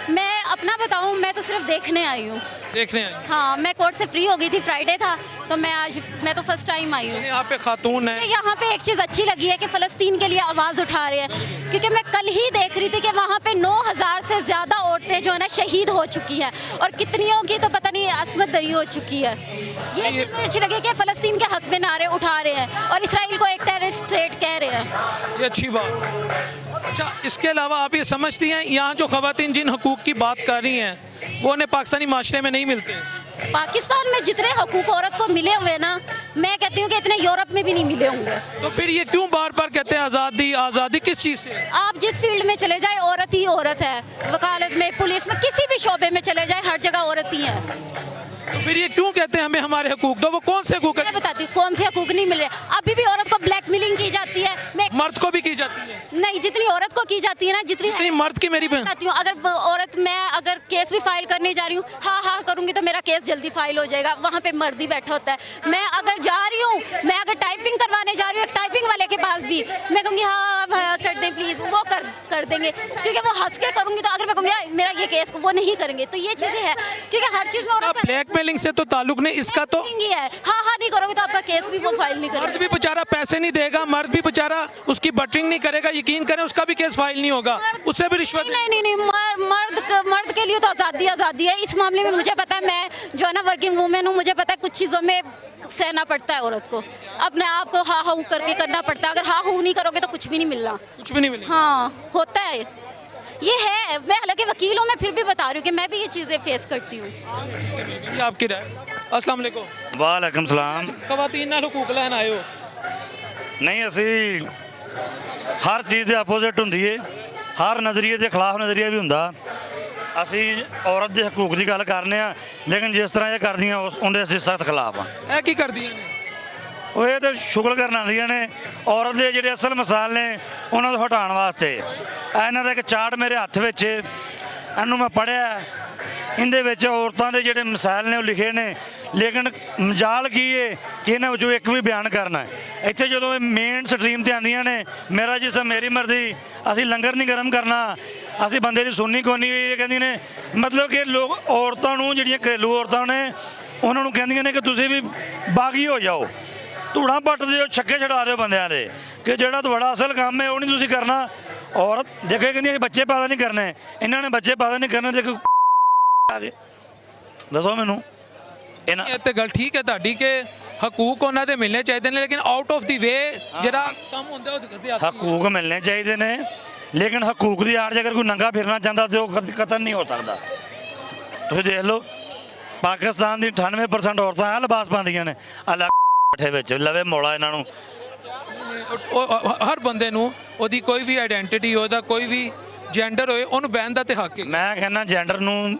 मैं अपना बताऊं, मैं तो सिर्फ देखने आई हूँ। देखने आई? हाँ, मैं कोर्ट से फ्री हो गई थी, फ्राइडे था, तो मैं तो फर्स्ट टाइम आई हूँ। यहाँ पे खातून है। यहाँ पे एक चीज़ अच्छी लगी है कि फ़लस्तीन के लिए आवाज़ उठा रहे हैं, क्योंकि मैं कल ही देख रही थी कि वहाँ पे 9000 से ज़्यादा औरतें जो है ना शहीद हो चुकी हैं, और कितनियों की तो पता नहीं असमत दरी हो चुकी है। ये चीज़ मुझे अच्छी लगी कि फ़लस्तीन के हक में नारे उठा रहे हैं और इसराइल को एक टेररिस्ट स्टेट कह रहे हैं। ये अच्छी बात। अच्छा, इसके अलावा आप ये समझती हैं यहाँ जो ख़वातीन जिन हकूक़ की बात कर रही हैं वो उन्हें पाकिस्तानी माशरे में नहीं मिलते? पाकिस्तान में जितने हकूक़ औरत को मिले हुए ना, मैं कहती हूँ कि इतने यूरोप में भी नहीं मिले होंगे। तो फिर ये क्यों बार बार कहते हैं आज़ादी आज़ादी? किस चीज़ से? आप जिस फील्ड में चले जाए औरत ही औरत है, वकालत में, पुलिस में, किसी भी शोबे में चले जाए, हर जगह औरत ही है। तो फिर ये क्यों कहते हैं हमें हमारे हकूक दो? वो कौन से हकूक मैं है? बताती हूँ कौन से हकूक नहीं मिले। अभी भी औरत को ब्लैकमेलिंग की जाती है। मर्द को भी की जाती है? नहीं, जितनी औरत को की जाती है ना, जितनी मर्द की। मेरी बहन बताती हूँ, अगर औरत, मैं अगर केस भी फाइल करने जा रही हूँ, हाँ करूँगी तो मेरा केस जल्दी फाइल हो जाएगा, वहाँ पे मर्द ही बैठा होता है। मैं अगर जा रही हूँ, मैं अगर टाइपिंग करवाने जा रही हूँ एक टाइपिंग वाले के पास भी, मैं कहूँगी हाँ कर दें प्लीज़, वो कर देंगे, क्योंकि वो हंस के करूँगी। तो अगर मैं कहूँगी मेरा ये केस, वो नहीं करेंगे। तो ये चीज़ें हैं, क्योंकि हर चीज़ में ब्लैकमेलिंग से तो ताल्लुक नहीं इसका। तो है हाँ नहीं करोगे तो आपका केस भी वो फाइल नहीं मर्द करेंगे। भी बेचारा बेचारा पैसे नहीं देगा, मर्द भी बेचारा उसकी बटरिंग नहीं करेगा, यकीन करें उसका भी केस फाइल नहीं होगा, उससे भी रिश्वत नहीं नहीं नहीं, मर्द के लिए तो आज़ादी है। इस मामले में मुझे पता है, मैं जो है ना वर्किंग वूमेन हूँ, मुझे पता है कुछ चीज़ों में सहना पड़ता है औरत को, अपने आप को हाँ हाँ करके करना पड़ता है। अगर हाँ हूँ नहीं करोगे तो कुछ भी नहीं मिलना। कुछ भी नहीं मिलेगा। हाँ होता है, ये है। मैं हालांकि वकील हूँ, मैं फिर भी बता रही हूँ कि मैं भी ये चीज़ें फेस करती हूँ। ये आपकी राय। अस्सलाम वालेकुम। वालेकुम सलाम। खवातीन नाल हुकूक लैन आए हो? नहीं ਅਸੀਂ ਹਰ ਚੀਜ਼ ਦੇ ਆਪੋਜ਼ਿਟ ਹੁੰਦੀ ਏ, ਹਰ ਨਜ਼ਰੀਏ ਦੇ ਖਿਲਾਫ ਨਜ਼ਰੀਆ ਵੀ ਹੁੰਦਾ। ਅਸੀਂ ਔਰਤ ਦੇ ਹਕੂਕ ਦੀ ਗੱਲ ਕਰਨੇ ਆ, ਲੇਕਿਨ ਜਿਸ ਤਰ੍ਹਾਂ ਇਹ ਕਰਦੀਆਂ ਉਹਦੇ ਅਸੀਂ ਸਖਤ ਖਿਲਾਫ ਆ। ਇਹ ਕੀ ਕਰਦੀਆਂ ਨੇ? ਉਹ ਇਹ ਤੇ ਸ਼ੁਗਲ ਕਰਨ ਆਉਂਦੀਆਂ ਨੇ ਔਰਤ ਦੇ ਜਿਹੜੇ ਅਸਲ ਮਸਾਲ ਨੇ ਉਹਨਾਂ ਨੂੰ ਹਟਾਉਣ ਵਾਸਤੇ। ਇਹਨਾਂ ਦਾ ਇੱਕ ਚਾਰਟ ਮੇਰੇ ਹੱਥ ਵਿੱਚ ਏ, ਇਹਨੂੰ ਮੈਂ ਪੜ੍ਹਿਆ, ਇਹਦੇ ਵਿੱਚ ਔਰਤਾਂ ਦੇ ਜਿਹੜੇ ਮਸਾਇਲ ਨੇ ਉਹ ਲਿਖੇ ਨੇ, ਲੇਕਿਨ ਮਜਾਲ ਕੀ ਹੈ ਕਿ ਇਹਨਾਂ ਵਿੱਚੋਂ ਇੱਕ ਵੀ ਬਿਆਨ ਕਰਨਾ। ਇੱਥੇ ਜਦੋਂ ਇਹ ਮੇਨ ਸਟਰੀਮ ਤੇ ਆਉਂਦੀਆਂ ਨੇ, ਮੇਰਾ ਜਿਸਮ ਮੇਰੀ ਮਰਜ਼ੀ, ਅਸੀਂ ਲੰਗਰ ਨਹੀਂ ਗਰਮ ਕਰਨਾ, ਅਸੀਂ ਬੰਦੇ ਦੀ ਸੁਣਨੀ ਕੋਈ ਨਹੀਂ, ਇਹ ਕਹਿੰਦੀਆਂ ਨੇ। ਮਤਲਬ ਕਿ ਲੋਕ ਔਰਤਾਂ ਨੂੰ, ਜਿਹੜੀਆਂ ਘਰੇਲੂ ਔਰਤਾਂ ਨੇ, ਉਹਨਾਂ ਨੂੰ ਕਹਿੰਦੀਆਂ ਨੇ ਕਿ ਤੁਸੀਂ ਵੀ ਬਾਗੀ ਹੋ ਜਾਓ, ਧੂੜਾਂ ਪੱਟ ਦਿਓ, ਛੱਕੇ ਛਡਾ ਦਿਓ ਬੰਦਿਆਂ ਦੇ, ਕਿ ਜਿਹੜਾ ਤੁਹਾਡਾ ਅਸਲ ਕੰਮ ਹੈ ਉਹ ਨਹੀਂ ਤੁਸੀਂ ਕਰਨਾ। ਔਰਤ ਦੇਖੇ ਕਹਿੰਦੀ ਬੱਚੇ ਪੈਦਾ ਨਹੀਂ ਕਰਨੇ, ਇਹਨਾਂ ਨੇ ਬੱਚੇ ਪੈਦਾ ਨਹੀਂ ਕਰਨੇ। ਦੇਖੋ ਆ ਗਏ, ਦੱਸੋ ਮੈਨੂੰ ਇਹਨਾਂ ਇਹ ਤੇ ਗੱਲ ਠੀਕ ਹੈ ਤੁਹਾਡੀ ਕਿ ਹਕੂਕ ਉਹਨਾਂ ਦੇ ਮਿਲਣੇ ਚਾਹੀਦੇ ਨੇ, ਲੇਕਿਨ ਆਊਟ ਆਫ ਦੀ ਵੇ ਜਿਹੜਾ ਕੰਮ ਹੁੰਦਾ ਉਹ ਜ਼ਿਆਦਾ ਹਕੂਕ ਮਿਲਣੇ ਚਾਹੀਦੇ ਨੇ, ਲੇਕਿਨ ਹਕੂਕ ਦੀ ਆੜ 'ਚ ਅਗਰ ਕੋਈ ਨੰਗਾ ਫਿਰਨਾ ਚਾਹੁੰਦਾ ਤੇ ਉਹ ਕਤਲ ਨਹੀਂ ਹੋ ਸਕਦਾ। ਤੁਸੀਂ ਦੇਖ ਲਓ ਪਾਕਿਸਤਾਨ ਦੀ 98% ਔਰਤਾਂ ਇਹ ਲਿਬਾਸ ਪਾਉਂਦੀਆਂ ਨੇ, ਅੱਲਾ ਬੈਠੇ ਵਿੱਚ ਲਵੇ ਮੌਲਾ ਇਹਨਾਂ ਨੂੰ। ਹਰ ਬੰਦੇ ਨੂੰ ਉਹਦੀ ਕੋਈ ਵੀ ਆਇਡੈਂਟੀਟੀ, ਉਹਦਾ ਕੋਈ ਵੀ ਜੈਂਡਰ ਹੋਏ, ਉਹਨੂੰ ਬਹਿਣ ਦਾ ਤੇ ਹੱਕ ਹੈ। ਮੈਂ ਕਹਿੰਦਾ ਜੈਂਡਰ ਨੂੰ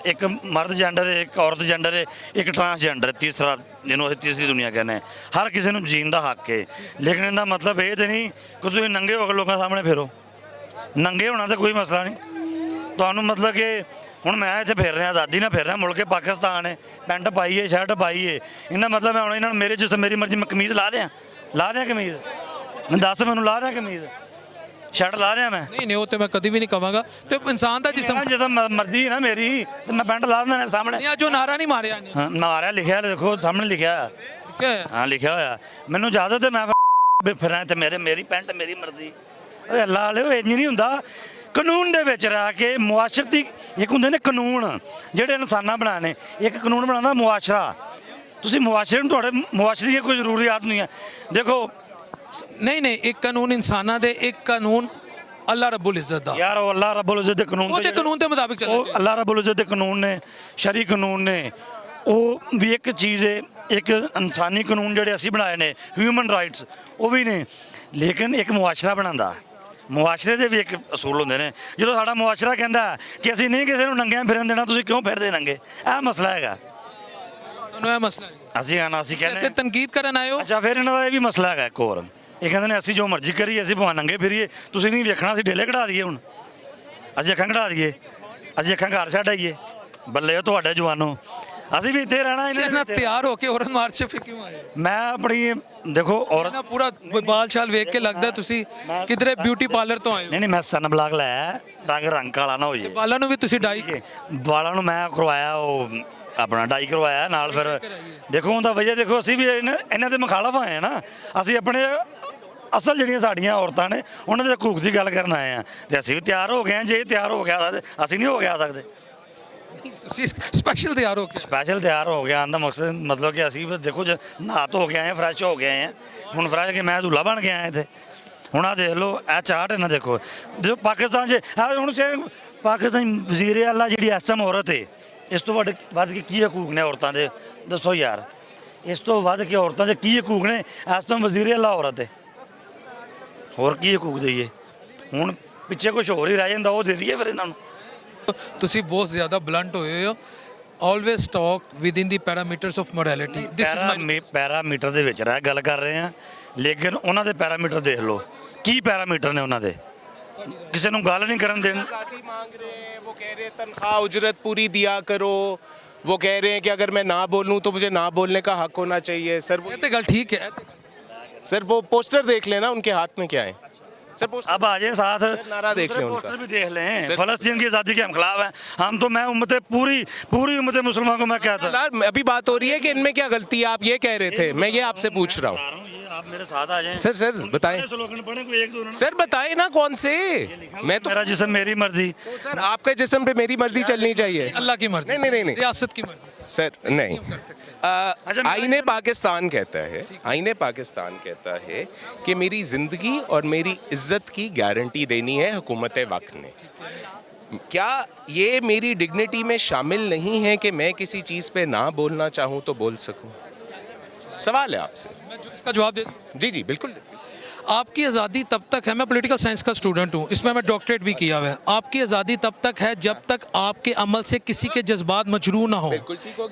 ਇੱਕ ਮਰਦ ਜੈਂਡਰ, ਇੱਕ ਔਰਤ ਜੈਂਡਰ, ਇੱਕ ਟਰਾਂਸਜੈਂਡਰ, ਤੀਸਰਾ ਜਿਹਨੂੰ ਅਸੀਂ ਤੀਸਰੀ ਦੁਨੀਆ ਕਹਿੰਦੇ। ਹਰ ਕਿਸੇ ਨੂੰ ਜੀਣ ਦਾ ਹੱਕ ਹੈ, ਲੇਕਿਨ ਇਹਦਾ ਮਤਲਬ ਇਹ ਤੇ ਨਹੀਂ ਕਿ ਤੁਸੀਂ ਨੰਗੇ ਹੋ ਕੇ ਲੋਕਾਂ ਸਾਹਮਣੇ ਫਿਰੋ। ਨੰਗੇ ਹੋਣਾ ਤਾਂ ਕੋਈ ਮਸਲਾ ਨਹੀਂ ਤੁਹਾਨੂੰ। ਮਤਲਬ ਕਿ ਹੁਣ ਮੈਂ ਇੱਥੇ ਫਿਰ ਰਿਹਾ, ਆਜ਼ਾਦੀ ਨਾਲ ਫਿਰ ਰਿਹਾ, ਮੁਲਕ ਕੇ ਪਾਕਿਸਤਾਨ ਹੈ, ਪੈਂਟ ਪਾਈ ਹੈ, ਸ਼ਰਟ ਪਾਈ ਹੈ, ਇਹਦਾ ਮਤਲਬ ਮੈਂ ਹੁਣ ਇਹਨਾਂ ਨੂੰ ਮੇਰੇ ਜਿਸਮ ਮੇਰੀ ਮਰਜ਼ੀ, ਮੈਂ ਕਮੀਜ਼ ਲਾ ਦਿਆਂ ਕਮੀਜ਼, ਮੈਂ ਦੱਸ ਮੈਨੂੰ ਲਾ ਦਿਆਂ ਕਮੀਜ਼, ਸ਼ਰਟ ਲਾ ਰਿਹਾ ਮੈਂ? ਨਹੀਂ ਉਹ ਤੇ ਮੈਂ ਕਦੀ ਵੀ ਨਹੀਂ ਕਵਾਂਗਾ। ਤੇ ਇਨਸਾਨ ਦਾ ਜਿਸਮ ਜਦੋਂ ਮਰਜ਼ੀ ਹੈ ਨਾ ਮੇਰੀ, ਤੇ ਮੈਂ ਪੈਂਟ ਲਾ ਦਿੰਦਾ ਸਾਹਮਣੇ। ਨਹੀਂ ਜੋ ਨਾਰਾ ਨਹੀਂ ਮਾਰਿਆ ਇਹਨੇ। ਹਾਂ ਮਾਰਿਆ, ਲਿਖਿਆ ਦੇਖੋ ਸਾਹਮਣੇ ਲਿਖਿਆ ਹੋਇਆ। ਠੀਕ ਹੈ, ਹਾਂ ਲਿਖਿਆ ਹੋਇਆ। ਮੈਨੂੰ ਇਜਾਜ਼ਤ ਹੈ ਮੈਂ ਫਿਰਾਂ ਤੇ ਮੇਰੀ ਪੈਂਟ ਮੇਰੀ ਮਰਜ਼ੀ। ਓਏ ਅੱਲਾ ਵਾਲੇ, ਉਹ ਇੰਜ ਨਹੀਂ ਹੁੰਦਾ। ਕਾਨੂੰਨ ਦੇ ਵਿੱਚ ਰਹਿ ਕੇ ਮੁਆਸ਼ਰਤੀ ਇੱਕ ਹੁੰਦੇ ਨੇ ਕਾਨੂੰਨ ਜਿਹੜੇ ਇਨਸਾਨਾਂ ਬਣਾਉਣੇ, ਇੱਕ ਕਾਨੂੰਨ ਬਣਾਉਂਦਾ ਮੁਆਸ਼ਰਾ। ਤੁਸੀਂ ਮੁਆਸ਼ਰੇ ਨੂੰ, ਤੁਹਾਡੇ ਮੁਆਸ਼ਰੇ ਦੀ ਕੋਈ ਜ਼ਰੂਰੀਅਤ ਨਹੀਂ ਹੈ। ਦੇਖੋ ਨਹੀਂ ਇੱਕ ਕਾਨੂੰਨ ਇਨਸਾਨਾਂ ਦੇ, ਇੱਕ ਕਾਨੂੰਨ ਅੱਲਾ ਰੱਬੁਲ ਇੱਜ਼ਤ ਦਾ। ਯਾਰ ਉਹ ਅੱਲਾ ਰੱਬੁਲ ਇੱਜ਼ਤ ਦੇ ਕਾਨੂੰਨ ਉਹਦੇ ਕਾਨੂੰਨ ਦੇ ਮੁਤਾਬਿਕ ਚੱਲਣਾ ਉਹ ਅੱਲਾ ਰੱਬੁਲ ਇੱਜ਼ਤ ਦੇ ਕਾਨੂੰਨ ਨੇ, ਸ਼ਰੀ ਕਾਨੂੰਨ ਨੇ, ਉਹ ਵੀ ਇੱਕ ਚੀਜ਼ ਹੈ। ਇੱਕ ਇਨਸਾਨੀ ਕਾਨੂੰਨ ਜਿਹੜੇ ਅਸੀਂ ਬਣਾਏ ਨੇ, ਹਿਊਮਨ ਰਾਈਟਸ, ਉਹ ਵੀ ਨੇ, ਲੇਕਿਨ ਇੱਕ ਮੁਆਸ਼ਰਾ ਬਣਾਉਂਦਾ। ਮੁਆਸ਼ਰੇ ਦੇ ਵੀ ਇੱਕ ਅਸੂਲ ਹੁੰਦੇ ਨੇ। ਜਦੋਂ ਸਾਡਾ ਮੁਆਸ਼ਰਾ ਕਹਿੰਦਾ ਕਿ ਅਸੀਂ ਨਹੀਂ ਕਿਸੇ ਨੂੰ ਨੰਗਿਆਂ ਫਿਰਨ ਦੇਣਾ, ਤੁਸੀਂ ਕਿਉਂ ਫਿਰਦੇ ਨੰਗੇ? ਇਹ ਮਸਲਾ ਹੈਗਾ। ਤੁਹਾਨੂੰ ਇਹ ਮਸਲਾ ਹੈ? ਅਸੀਂ ਤੇ ਕਹਿੰਦੇ ਤਨਕੀਦ ਕਰਨ ਆਏ ਹੋ? ਅੱਛਾ, ਫਿਰ ਇਹਨਾਂ ਦਾ ਇਹ ਵੀ ਮਸਲਾ ਹੈਗਾ ਇੱਕ ਹੋਰ। ਇਹ ਕਹਿੰਦੇ ਨੇ ਅਸੀਂ ਜੋ ਮਰਜ਼ੀ ਕਰੀਏ, ਅਸੀਂ ਭਾਵੇਂ ਨੰਗੇ ਫਿਰੀਏ, ਤੁਸੀਂ ਨਹੀਂ ਵੇਖਣਾ, ਅਸੀਂ ਢੇਲੇ ਕਢਾ ਦਈਏ। ਹੁਣ ਅਸੀਂ ਅੱਖਾਂ ਕਢਾ ਦਈਏ, ਅਸੀਂ ਅੱਖਾਂ ਘਰ ਛੱਡ ਆਈਏ, ਬੱਲੇ ਤੁਹਾਡੇ ਜਵਾਨੋ, ਅਸੀਂ ਵੀ ਇੱਥੇ ਰਹਿਣਾ। ਇਹਨਾਂ ਤਿਆਰ ਹੋ ਕੇ ਔਰਤ ਮਾਰਚ 'ਚ ਫਿਰ ਕਿਉਂ ਆਏ? ਮੈਂ ਆਪਣੀ ਦੇਖੋ ਔਰਤ ਨਾ ਪੂਰਾ ਬਾਲ ਛਾਲ ਵੇਖ ਕੇ ਲੱਗਦਾ ਤੁਸੀਂ ਕਿਧਰੇ ਬਿਊਟੀ ਪਾਰਲਰ ਤੋਂ ਆਏ ਹੋ। ਨਹੀਂ ਮੈਂ ਸਨ ਬਲਾਕ ਲਾਇਆ ਤਾਂ ਕਿ ਰੰਗ ਕਾਲਾ ਨਾ ਹੋ ਜੇ। ਬਾਲਾਂ ਨੂੰ ਵੀ ਤੁਸੀਂ ਡਾਈ ਵਾਲਾਂ ਨੂੰ ਮੈਂ ਕਰਵਾਇਆ, ਉਹ ਆਪਣਾ ਡਾਈ ਕਰਵਾਇਆ ਨਾਲ। ਫਿਰ ਦੇਖੋ ਉਹਦਾ ਵਜ੍ਹਾ ਦੇਖੋ, ਅਸੀਂ ਵੀ ਇਹਨਾਂ ਦੇ ਮੁਖਾਲਫ ਆਏ ਆ ਨਾ। ਅਸੀਂ ਆਪਣੇ ਅਸਲ ਜਿਹੜੀਆਂ ਸਾਡੀਆਂ ਔਰਤਾਂ ਨੇ ਉਹਨਾਂ ਦੇ ਹਕੂਕ ਦੀ ਗੱਲ ਕਰਨ ਆਏ ਆ, ਤੇ ਅਸੀਂ ਵੀ ਤਿਆਰ ਹੋ ਗਏ ਆ। ਜੇ ਤਿਆਰ ਹੋ ਗਿਆ ਅਸੀਂ ਨਹੀਂ ਹੋ ਕੇ ਆ ਸਕਦੇ। ਤੁਸੀਂ ਸਪੈਸ਼ਲ ਤਿਆਰ ਹੋ ਕੇ? ਸਪੈਸ਼ਲ ਤਿਆਰ ਹੋ ਗਿਆ ਦਾ ਮਕਸਦ ਮਤਲਬ ਕਿ ਅਸੀਂ ਦੇਖੋ ਨਹਾ ਧੋ ਕੇ ਆਏ ਆ, ਫਰੈਸ਼ ਹੋ ਕੇ ਆਏ ਆ। ਹੁਣ ਫਰੈਸ਼ ਕੇ ਮੈਂ ਦੂਲਾ ਬਣ ਕੇ ਆਇਆ ਇੱਥੇ। ਹੁਣ ਆ ਦੇਖ ਲਓ ਇਹ ਚਾਰਟ ਇਹਨਾਂ ਦੇਖੋ, ਜੋ ਪਾਕਿਸਤਾਨ 'ਚ ਹੁਣ ਪਾਕਿਸਤਾਨ ਵਜ਼ੀਰ ਆਲਾ ਜਿਹੜੀ ਇਸ ਟਾਈਮ ਔਰਤ ਹੈ, ਇਸ ਤੋਂ ਵੱਧ ਕੇ ਕੀ ਹਕੂਕ ਨੇ ਔਰਤਾਂ ਦੇ? ਦੱਸੋ ਯਾਰ, ਇਸ ਤੋਂ ਵੱਧ ਕੇ ਔਰਤਾਂ ਦੇ ਕੀ ਹਕੂਕ ਨੇ? ਇਸ ਟਾਈਮ ਵਜ਼ੀਰ ਆਲਾ ਔਰਤ ਹੈ, ਹੋਰ ਕੀ ਹਕੂਕ ਦਈਏ? ਹੁਣ ਪਿੱਛੇ ਕੁਝ ਹੋਰ ਹੀ ਰਹਿ ਜਾਂਦਾ, ਉਹ ਦੇ ਦਈਏ ਫਿਰ ਇਹਨਾਂ ਨੂੰ। ਤੁਸੀਂ ਬਹੁਤ ਜ਼ਿਆਦਾ ਬਲੰਟ ਹੋਏ ਹੋ। Always talk with in the parameters of morality. This is my parameter ਦੇ ਵਿੱਚ ਰਹਿ ਗੱਲ ਕਰ ਰਹੇ ਆ, ਲੇਕਿਨ ਉਹਨਾਂ ਦੇ ਪੈਰਾਮੀਟਰ ਦੇਖ ਲਓ ਕੀ ਪੈਰਾਮੀਟਰ ਨੇ ਉਹਨਾਂ ਦੇ। ਕਿਸੇ ਨੂੰ ਗੱਲ ਨਹੀਂ ਕਰਨ ਦੇਣ। आज़ादी मांग रहे हैं, वो कह रहे हैं तनख्वाह उजरत पूरी दिया करो, वो कह रहे हैं कि अगर मैं ना बोलूं तो मुझे ना बोलने का हक होना चाहिए। सर ਇਹ ਤੇ ਗੱਲ ਠੀਕ ਹੈ। सर वो पोस्टर देख लेना उनके हाथ में क्या है। सर पोस्टर अब आ जाए साथ, नारा देख दूसरे लें उनका। पोस्टर भी देख लें। फलस्तीन की आज़ादी के हम खिलाफ हैं। हम तो मैं उम्मत पूरी उम्मत मुसलमान को मैं कहता अभी बात हो रही है कि इनमें क्या गलती है, आप ये कह रहे थे, मैं ये आपसे पूछ रहा हूँ। आप मेरे साथ आ जाएं। सर बताएं। स्लोगन पढ़े कोई एक दो। सर बताएं ना कौन से। मैं तो मेरा जिस्म मेरी मर्जी। सर आपके जिस्म पे मेरी मर्जी चलनी चाहिए। अल्लाह की मर्जी, नहीं। रियासत की मर्जी। सर नहीं, आईने पाकिस्तान कहता है कि मेरी ज़िंदगी और मेरी इज्जत की गारंटी देनी है हुकूमत वक्त ने। क्या ये मेरी डिग्निटी में शामिल नहीं है कि मैं किसी चीज़ पे ना बोलना चाहूँ तो बोल सकूँ? सवाल है आपसे। मैं इसका जवाब दे दूं? जी बिल्कुल। आपकी आज़ादी तब तक है, मैं पॉलिटिकल साइंस का स्टूडेंट हूँ, इसमें मैं डॉक्टरेट भी किया हुआ है। आपकी आज़ादी तब तक है जब तक आपके अमल से किसी के जज्बात मजरूह ना हो।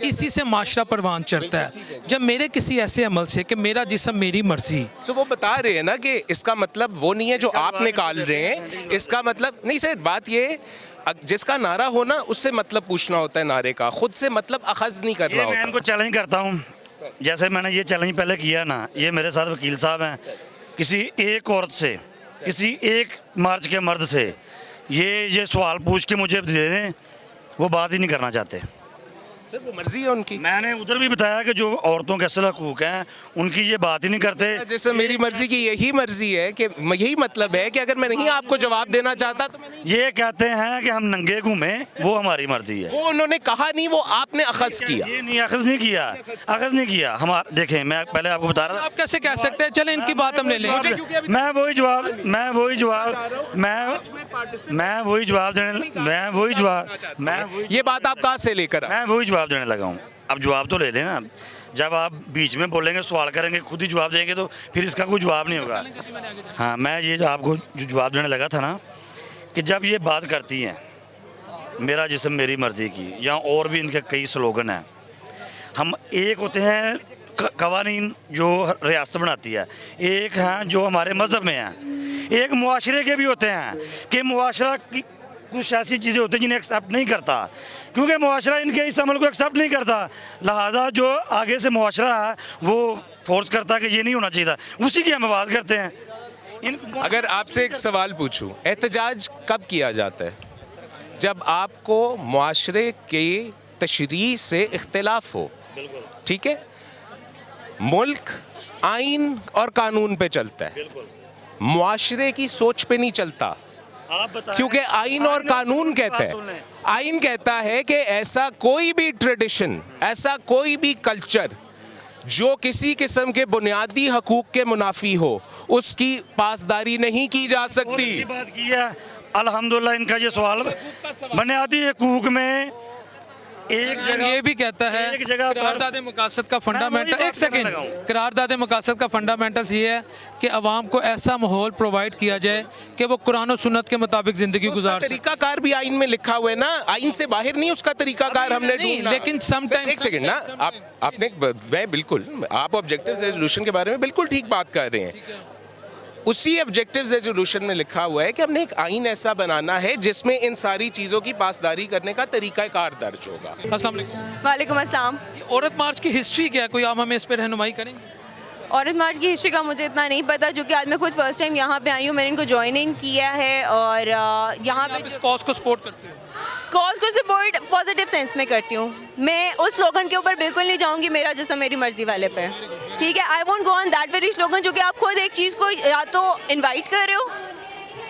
इसी से माशरा परवान चढ़ता है। जब मेरे किसी ऐसे अमल से कि मेरा जिस्म मेरी मर्जी, सो वो बता रहे हैं ना कि इसका मतलब वो नहीं है जो आप निकाल रहे हैं। इसका मतलब नहीं सर, बात ये जिसका नारा हो ना उससे मतलब पूछना होता है नारे का, खुद से मतलब अखज़ नहीं करना होता। मैं इनको चैलेंज करता हूँ, जैसे मैंने ये चैलेंज पहले किया ना, ये मेरे साथ वकील साहब हैं, किसी एक औरत से, किसी एक मार्च के मर्द से ये सवाल पूछ के मुझे दे दें, वो बात ही नहीं करना चाहते। सर वो मर्जी है उनकी। मैंने उधर भी बताया कि जो औरतों के असल हकूक हैं उनकी ये बात ही नहीं करते। जैसे मेरी मर्जी की यही मर्जी है कि यही मतलब है कि अगर मैं नहीं आपको जवाब देना चाहता तो मैं नहीं। ये कहते हैं कि हम नंगे घूमें, वो हमारी मर्जी है। वो उन्होंने कहा नहीं, वो आपने अखज़ किया। ये नहीं अखज़ नहीं किया। हमारा देखें, मैं पहले आपको बता रहा था। आप कैसे कह सकते हैं? चलें इनकी बात हम ले लें। मैं वही जवाब ये बात आप कहाँ से लेकर आए? मैं वही जवाब देने लगा हूँ। अब जवाब तो ले लेना। जब आप बीच में बोलेंगे, सवाल करेंगे, खुद ही जवाब देंगे तो फिर इसका कोई जवाब नहीं होगा। हाँ, मैं ये जो आपको जो जवाब देने लगा था ना, कि जब ये बात करती हैं मेरा जिस्म मेरी मर्जी की, या और भी इनके कई स्लोगन हैं। हम एक होते हैं कवानीन जो रियासत बनाती है, एक हैं जो हमारे मज़हब में हैं, एक मुआशरे के भी होते हैं कि मुआशरा की कुछ ऐसी चीज़ें होती हैं जिन्हें एक्सेप्ट नहीं करता, क्योंकि मुआशरा इनके इस अमल को एक्सेप्ट नहीं करता। लिहाजा जो आगे से मुआशरा है वो फोर्स करता है कि ये नहीं होना चाहिए था, उसी की हम आवाज़ करते हैं। अगर आपसे एक सवाल पूछूं, एहतजाज कब किया जाता है? जब आपको मुआशरे के तशरीह से इख्तिलाफ हो। ठीक है, मुल्क आइन और कानून पे चलता है, मुआशरे की सोच पे नहीं चलता, क्योंकि आइन और कानून कहता है कि ऐसा कोई भी ट्रेडिशन, ऐसा कोई भी कल्चर जो किसी किस्म के बुनियादी हकूक के मुनाफी हो, उसकी पासदारी नहीं की जा सकती। बात की है अल्हम्दुलिल्लाह। इनका ये सवाल बुनियादी हकूक में एक जगह ये भी कहता है, एक जगह करारदाद मकासद का फंडामेंटल, एक सेकेंड, करारदाद मकासद का फंडामेंटल्स ये है कि अवाम को ऐसा माहौल प्रोवाइड किया जाए कि वो कुरान और सुन्नत के मुताबिक जिंदगी गुजार सके। तरीकाकार भी आइन में लिखा हुआ है ना, आइन से बाहर नहीं उसका तरीकाकार हमने ढूंढना। लेकिन समटाइम, एक सेकंड ना, आपने मैं बिल्कुल, आप ऑब्जेक्टिव रेजोल्यूशन के बारे में बिल्कुल ठीक बात कर रहे हैं। उसी ऑब्जेक्टिव रेजोल्यूशन में लिखा हुआ है कि हमने एक आइन ऐसा बनाना है जिसमें इन सारी चीज़ों की पासदारी करने का तरीकाकार दर्ज होगा। अस्सलाम वालेकुम। वालेकुम अस्सलाम। औरत मार्च की हिस्ट्री क्या है, कोई आप हमें इस पर रहनुमाई करेंगे? औरत मार्च की हिस्ट्री का मुझे इतना नहीं पता, जो कि आज मैं खुद फर्स्ट टाइम यहाँ पे आई हूँ। मैंने इनको ज्वाइनिंग किया है और यहाँ पे इस कॉज को सपोर्ट करते हो? कॉज को सपोर्ट पॉजिटिव सेंस में करती हूँ। मैं उस स्लोगन के ऊपर बिल्कुल नहीं जाऊँगी मेरा जिस्म मेरी मर्जी वाले पे। ठीक है, I won't go on that very slogan, जो कि आप खुद एक चीज़ को या तो इनवाइट कर रहे हो,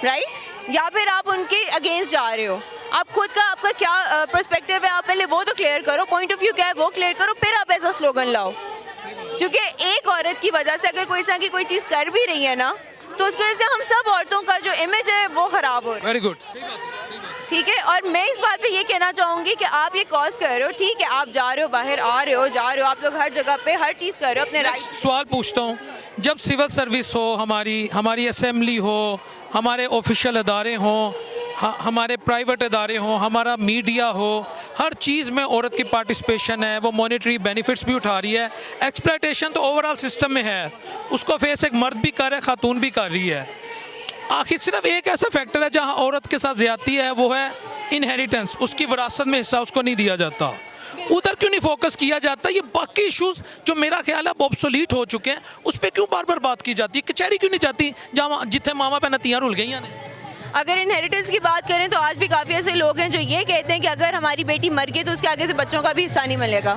राइट, या फिर आप उनके अगेंस्ट जा रहे हो। आप खुद का आपका क्या पर्सपेक्टिव है, आप पहले वो तो क्लियर करो, पॉइंट ऑफ व्यू क्या है वो क्लियर करो, फिर आप ऐसा स्लोगन लाओ। क्योंकि एक औरत की वजह से अगर कोई इस तरह की कोई चीज़ कर भी रही है ना, तो उसकी वजह से हम सब औरतों का जो इमेज है वो ख़राब हो रहा है। वेरी गुड, ठीक है, और मैं इस बात पे ये कहना चाहूँगी कि आप ये कॉज कर रहे हो, ठीक है, आप जा रहे हो, बाहर आ रहे हो, जा रहे हो, आप लोग हर जगह पे हर चीज़ कर रहे हो अपने राइट। सवाल पूछता हूँ, जब सिविल सर्विस हो, हमारी असेंबली हो, हमारे ऑफिशियल अदारे हों, हमारे प्राइवेट अदारे हों, हमारा मीडिया हो, हर चीज़ में औरत की पार्टिसिपेशन है, वो मॉनेटरी बेनिफिट्स भी उठा रही है। एक्सप्लॉयटेशन तो ओवरऑल सिस्टम में है, उसको फेस एक मर्द भी कर रहा है, खातून भी कर रही है। आखिर सिर्फ एक ऐसा फैक्टर है जहाँ औरत के साथ ज़्यादती है, वो है इनहेरिटेंस, उसकी विरासत में हिस्सा उसको नहीं दिया जाता। उधर क्यों नहीं फोकस किया जाता? ये बाकी इश्यूज जो मेरा ख्याल है ऑब्सोलीट हो चुके हैं, उस पर क्यों बार बार बात की जाती है? कचहरी क्यों नहीं जाती जहाँ जिथे मामा पे नतियाँ रुल गई ने? अगर इनहेरिटेंस की बात करें तो आज भी काफ़ी ऐसे लोग हैं जो ये कहते हैं कि अगर हमारी बेटी मर गई तो उसके आगे से बच्चों का भी हिस्सा नहीं मिलेगा।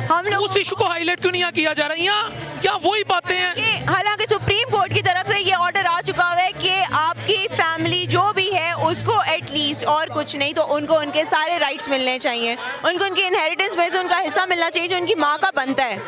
हम लोग उस इशू को हाईलाइट क्यों नहीं किया जा रहा है? यहाँ क्या वही बातें हैं? हालांकि सुप्रीम कोर्ट की तरफ से ये ऑर्डर आ चुका है कि आपकी फैमिली जो भी है उसको एटलीस्ट और कुछ नहीं तो उनको उनके सारे राइट्स मिलने चाहिए, उनको उनकी इनहेरिटेंस में से उनका हिस्सा मिलना चाहिए जो उनकी माँ का बनता है।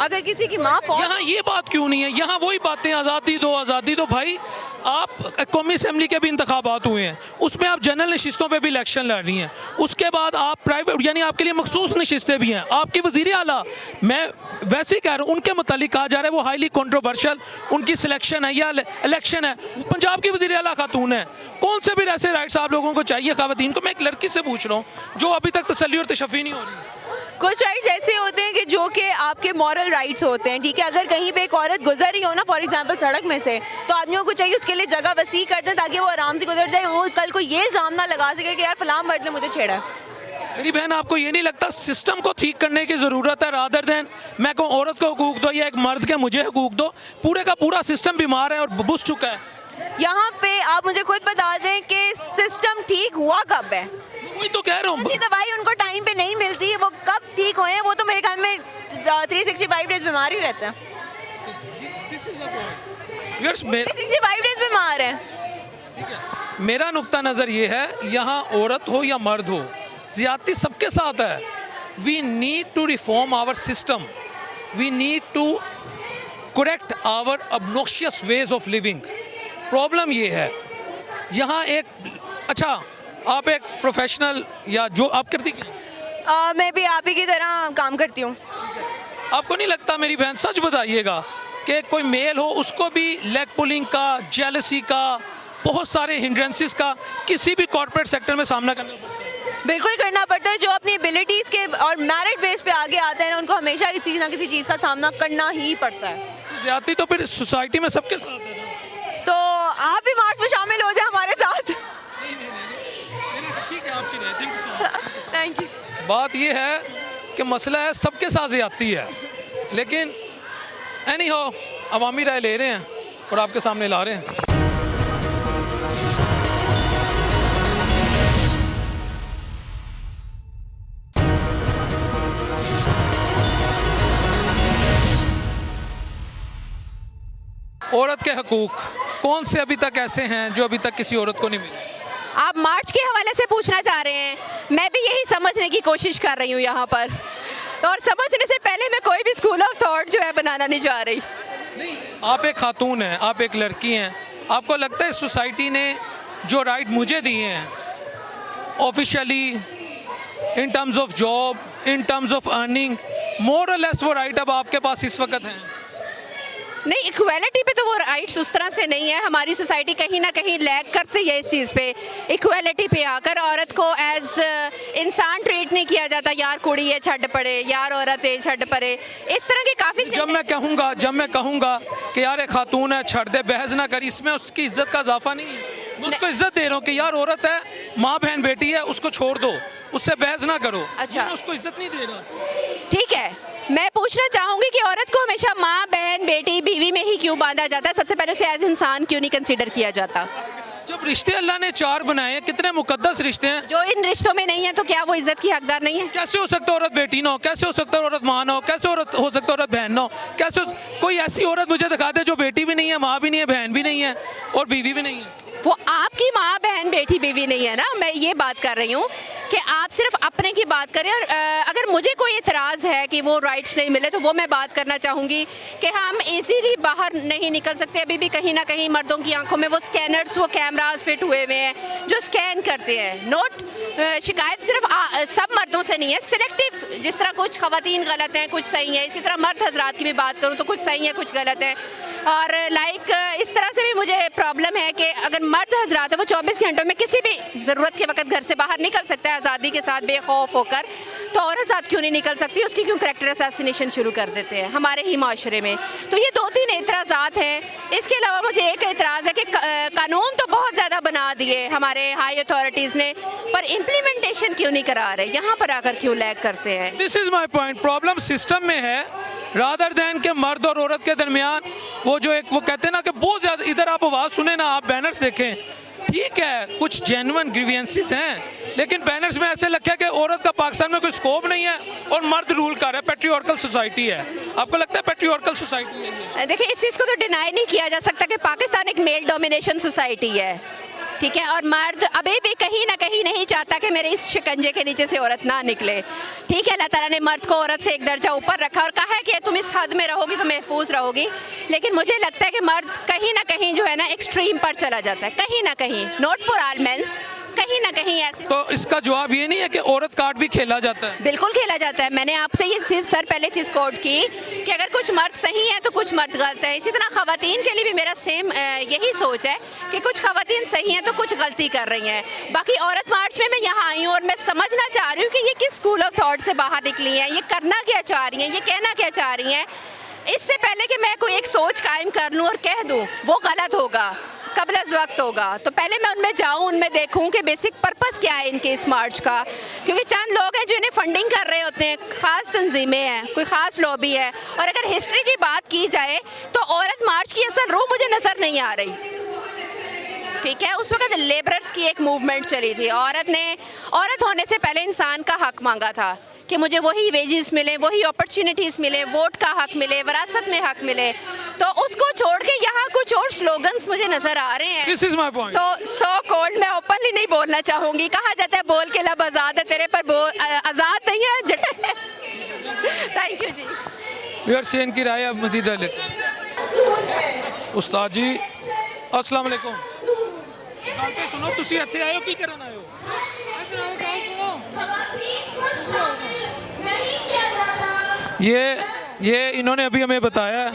अगर किसी की माँ यहाँ ये बात क्यों नहीं है? यहाँ वही बातें आज़ादी दो भाई। आप कौमी असम्बली के भी इंतखाबात हुए हैं, उसमें आप जनरल नशिस्तों पे भी इलेक्शन लड़ रही हैं, उसके बाद आप प्राइवेट यानी आपके लिए मखसूस नशिस्तें भी हैं। आपके वज़ीर आला, मैं वैसे ही कह रहा हूँ, उनके मुतालिक कहा जा रहा है वो हाईली कंट्रोवर्शियल उनकी सिलेक्शन है या इलेक्शन है। पंजाब की वज़ीर आला खातून है, कौन से भी ऐसे राइट्स आप लोगों को चाहिए ख़वातीन को? मैं एक लड़की से पूछ रहा हूँ जो अभी तक तसल्ली और तशफ़ी नहीं हो रही। कुछ राइट्स ऐसे होते हैं कि जो कि आपके मॉरल राइट्स होते हैं, ठीक है। अगर कहीं पे एक औरत गुजर रही हो ना, फॉर एग्जांपल सड़क में से, तो आदमियों को चाहिए उसके लिए जगह वसी कर दें ताकि वो आराम से गुजर जाए, वो कल को ये इल्ज़ाम ना लगा सके कि यार फलां मर्द ने मुझे छेड़ा है। मेरी बहन, आपको ये नहीं लगता सिस्टम को ठीक करने की ज़रूरत है? रादर देन मैं कहूँ औरत को हुकूक दो या एक मर्द के मुझे हुकूक दो, पूरे का पूरा सिस्टम बीमार है और बुस चुका है। यहाँ पे आप मुझे खुद बता दें कि सिस्टम ठीक हुआ कब है? वही तो कह रहा हूँ। दवाई उनको टाइम पे नहीं मिलती, वो कब ठीक हुए हैं? वो तो मेरे ख्याल में 365 डेज बीमार ही रहते हैं। 365 डेज बीमार है। मेरा नुक्ता नज़र ये है, यहाँ औरत हो या मर्द हो, ज़्यादती सबके साथ है। We need to reform our system, we need to correct our obnoxious ways of living. Problem ये है यहाँ एक, अच्छा आप एक प्रोफेशनल या जो आप करती क्या? मैं भी आप ही की तरह काम करती हूँ। आपको नहीं लगता, मेरी बहन सच बताइएगा, कि कोई मेल हो उसको भी लेग पुलिंग का, जेलसी का, बहुत सारे हिंड्रेंसेस का किसी भी कॉर्पोरेट सेक्टर में सामना करना पड़ता है? बिल्कुल करना पड़ता है। जो अपनी एबिलिटीज़ के और मेरिट बेस पे आगे आते हैं उनको हमेशा किसी ना किसी चीज़ का सामना करना ही पड़ता है। ज्यादती तो फिर सोसाइटी में सबके साथ है ना। तो आप भी मार्च में शामिल हो जाए हमारे साथ। ठीक है, आपकी राय, thank you so much. Thank you. बात ये है कि मसला है सबके साथ ज्यादती है, लेकिन एनी हो अवामी राय ले रहे हैं और आपके सामने ला रहे हैं। औरत के हकूक कौन से अभी तक ऐसे हैं जो अभी तक किसी औरत को नहीं मिले? आप मार्च के हवाले से पूछना चाह रहे हैं, मैं भी यही समझने की कोशिश कर रही हूँ यहाँ पर, और समझने से पहले मैं कोई भी स्कूल ऑफ थॉट जो है बनाना नहीं चाह रही। नहीं, आप एक खातून हैं, आप एक लड़की हैं, आपको लगता है सोसाइटी ने जो राइट मुझे दिए हैं officially, in terms of job, in terms of earning, more और लेस वो राइट अब आपके पास इस वक्त हैं? नहीं, इक्वालिटी पे तो वो राइट्स उस तरह से नहीं है। हमारी सोसाइटी कहीं ना कहीं लैग करती है इस चीज़ पे। इक्वालिटी पे आकर औरत को एज इंसान ट्रीट नहीं किया जाता, यार कुड़ी है छड़ पड़े, यार औरत है छड़ पड़े, इस तरह के काफ़ी। जब मैं कहूँगा कि यार एक खातून है छड़ दे, बहस ना कर, इसमें उसकी इज्जत का इजाफा नहीं है। मैं उसको इज्जत दे रहा हूँ कि यार औरत है, माँ बहन बेटी है, उसको छोड़ दो, उससे बहस ना करो। अच्छा, मैं उसको इज्जत नहीं दे रहा। ठीक है, मैं पूछना चाहूँगी कि औरत को हमेशा माँ बहन बेटी बीवी में ही क्यों बांधा जाता है? सबसे पहले उसे एज इंसान क्यों नहीं कंसीडर किया जाता? जब रिश्ते अल्लाह ने 4 बनाए हैं, कितने मुकद्दस रिश्ते हैं। जो इन रिश्तों में नहीं है तो क्या वो इज्जत की हकदार नहीं है? कैसे हो सकता है औरत बेटी ना हो? कैसे हो सकता है औरत माँ ना हो? कैसे हो सकता है औरत बहन ना हो? कोई ऐसी औरत मुझे दिखा दे जो बेटी भी नहीं है, माँ भी नहीं है, बहन भी नहीं है और बीवी भी नहीं है। वो आपकी माँ बहन बेटी बीवी नहीं है ना, मैं ये बात कर रही हूँ कि आप सिर्फ अपने की बात करें। और अगर मुझे कोई इतराज़ है कि वो राइट्स नहीं मिले तो वो मैं बात करना चाहूँगी कि हम इजीली बाहर नहीं निकल सकते। अभी भी कहीं ना कहीं मर्दों की आंखों में वो स्कैनर्स, वो कैमरास फिट हुए हुए हैं जो स्कैन करते हैं। नोट, शिकायत सिर्फ सब मर्दों से नहीं है, सिलेक्टिव। जिस तरह कुछ ख़वातीन गलत हैं, कुछ सही है, इसी तरह मर्द हजरात की भी बात करूँ तो कुछ सही है, कुछ गलत है। और इस तरह से भी मुझे प्रॉब्लम है कि अगर मर्द हजरात है वो 24 घंटों में किसी भी ज़रूरत के वक्त घर से बाहर निकल सकता है आज़ादी के साथ बेखौफ होकर, तो औरत साथ क्यों नहीं निकल सकती? उसकी क्यों कैरेक्टर असैसिनेशन शुरू कर देते हैं हमारे ही माशरे में? तो ये 2-3 एतराज़ात हैं। इसके अलावा मुझे एक एतराज़ है कि कानून तो बहुत ज़्यादा बना दिए हमारे हाई अथॉरिटीज़ ने, पर इम्प्लीमेंटेशन क्यों नहीं करा रहे? यहाँ पर आकर क्यों लैग करते हैं? This is my point. Problem system में है रादर दैन के मर्द और औरत के दरमियान। वो कहते हैं ना कि बहुत ज़्यादा, इधर आप आवाज़ सुने ना, आप बैनर्स देखें, ठीक है कुछ जेन्युइन ग्रीवियंसेस हैं, लेकिन बैनर्स में ऐसे लगता है कि औरत का पाकिस्तान में कोई स्कोप नहीं है और मर्द रूल कर रहा है, पेट्रियार्कल सोसाइटी है। आपको लगता है पेट्रियार्कल सोसाइटी है? देखिए, इस चीज़ को तो डिनाई नहीं किया जा सकता कि पाकिस्तान एक मेल डोमिनेशन सोसाइटी है, ठीक है, और मर्द अभी भी कहीं ना कहीं नहीं चाहता कि मेरे इस शिकंजे के नीचे से औरत ना निकले। ठीक है, अल्लाह ताला ने मर्द को औरत से एक दर्जा ऊपर रखा और कहा है कि तुम इस हद में रहोगी तो महफूज रहोगी, लेकिन मुझे लगता है कि मर्द कहीं ना कहीं जो है ना एक्सट्रीम पर चला जाता है, कहीं ना कहीं, नॉट फॉर ऑल मेंस, कहीं ना कहीं ऐसे। तो इसका जवाब ये नहीं है कि औरत कार्ड भी खेला जाता है? बिल्कुल खेला जाता है। मैंने आपसे ये चीज़ सर पहले चीज़ कोट की कि अगर कुछ मर्द सही है तो कुछ मर्द गलत है। इसी तरह ख़वातीन के लिए भी मेरा सेम यही सोच है कि कुछ ख़वातीन सही हैं तो कुछ गलती कर रही हैं। बाकी औरत मार्च में मैं यहाँ आई हूँ और मैं समझना चाह रही हूँ कि ये किस स्कूल ऑफ थॉट से बाहर निकली हैं, ये करना क्या चाह रही हैं, ये कहना क्या चाह रही हैं। इससे पहले कि मैं कोई एक सोच कायम कर लूँ और कह दूँ, वो गलत होगा, कबल अज़ वक्त होगा। तो पहले मैं उनमें जाऊं, उनमें देखूं कि बेसिक पर्पस क्या है इनके इस मार्च का, क्योंकि चंद लोग हैं जो इन्हें फंडिंग कर रहे होते हैं, ख़ास तंजीमें हैं, कोई ख़ास लॉबी है। और अगर हिस्ट्री की बात की जाए तो औरत मार्च की असल रूह मुझे नज़र नहीं आ रही। ठीक है, उस वक्त लेबरर्स की एक मूवमेंट चली थी, औरत होने से पहले इंसान का हक मांगा था कि मुझे वही वेजेस मिले, वही अपॉर्चुनिटीज़ मिले, वोट का हक मिले, विरासत में हक मिले। तो उसको छोड़ के यहाँ कुछ और स्लोगन्स मुझे नज़र आ रहे हैं। This is my point. तो सो कॉल्ड, मैं ओपनली नहीं बोलना चाहूँगी, कहा जाता है बोल के लब आज़ाद है, तेरे पर आज़ाद नहीं है। Thank you ji. व्यूअर्स, इनकी राय अब मजीद राय लेते हैं। उस्ताद जी अस्सलाम वालेकुम। गल तो सुनो, तुसी इत्थे आए हो की करन आए हो? ये इन्होंने अभी हमें बताया।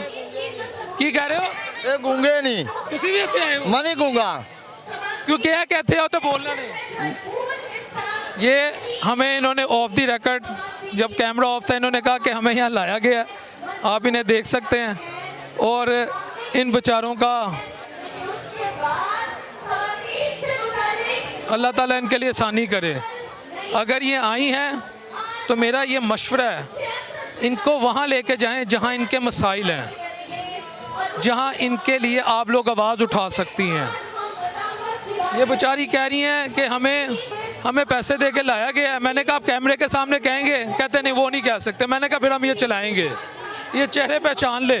की कह रहे हो? ये गूंगे नहीं, तुसी भी इत्थे आए हो? मैं नहीं गूंगा। क्यों क्या कहते हो तो बोलना नहीं। ये हमें इन्होंने ऑफ द रिकॉर्ड, जब कैमरा ऑफ था, इन्होंने कहा कि हमें यहाँ लाया गया, आप इन्हें देख सकते हैं। और इन बेचारों का अल्लाह ताला इनके लिए आसानी करे। अगर ये आई हैं तो मेरा ये मशवरा है, इनको वहाँ लेके जाएं जहाँ इनके मसाइल हैं, जहाँ इनके लिए आप लोग आवाज़ उठा सकती हैं। ये बेचारी कह रही हैं कि हमें पैसे दे के लाया गया है। मैंने कहा आप कैमरे के सामने कहेंगे? कहते नहीं, वो नहीं कह सकते। मैंने कहा फिर हम ये चलाएंगे, ये चेहरे पहचान ले,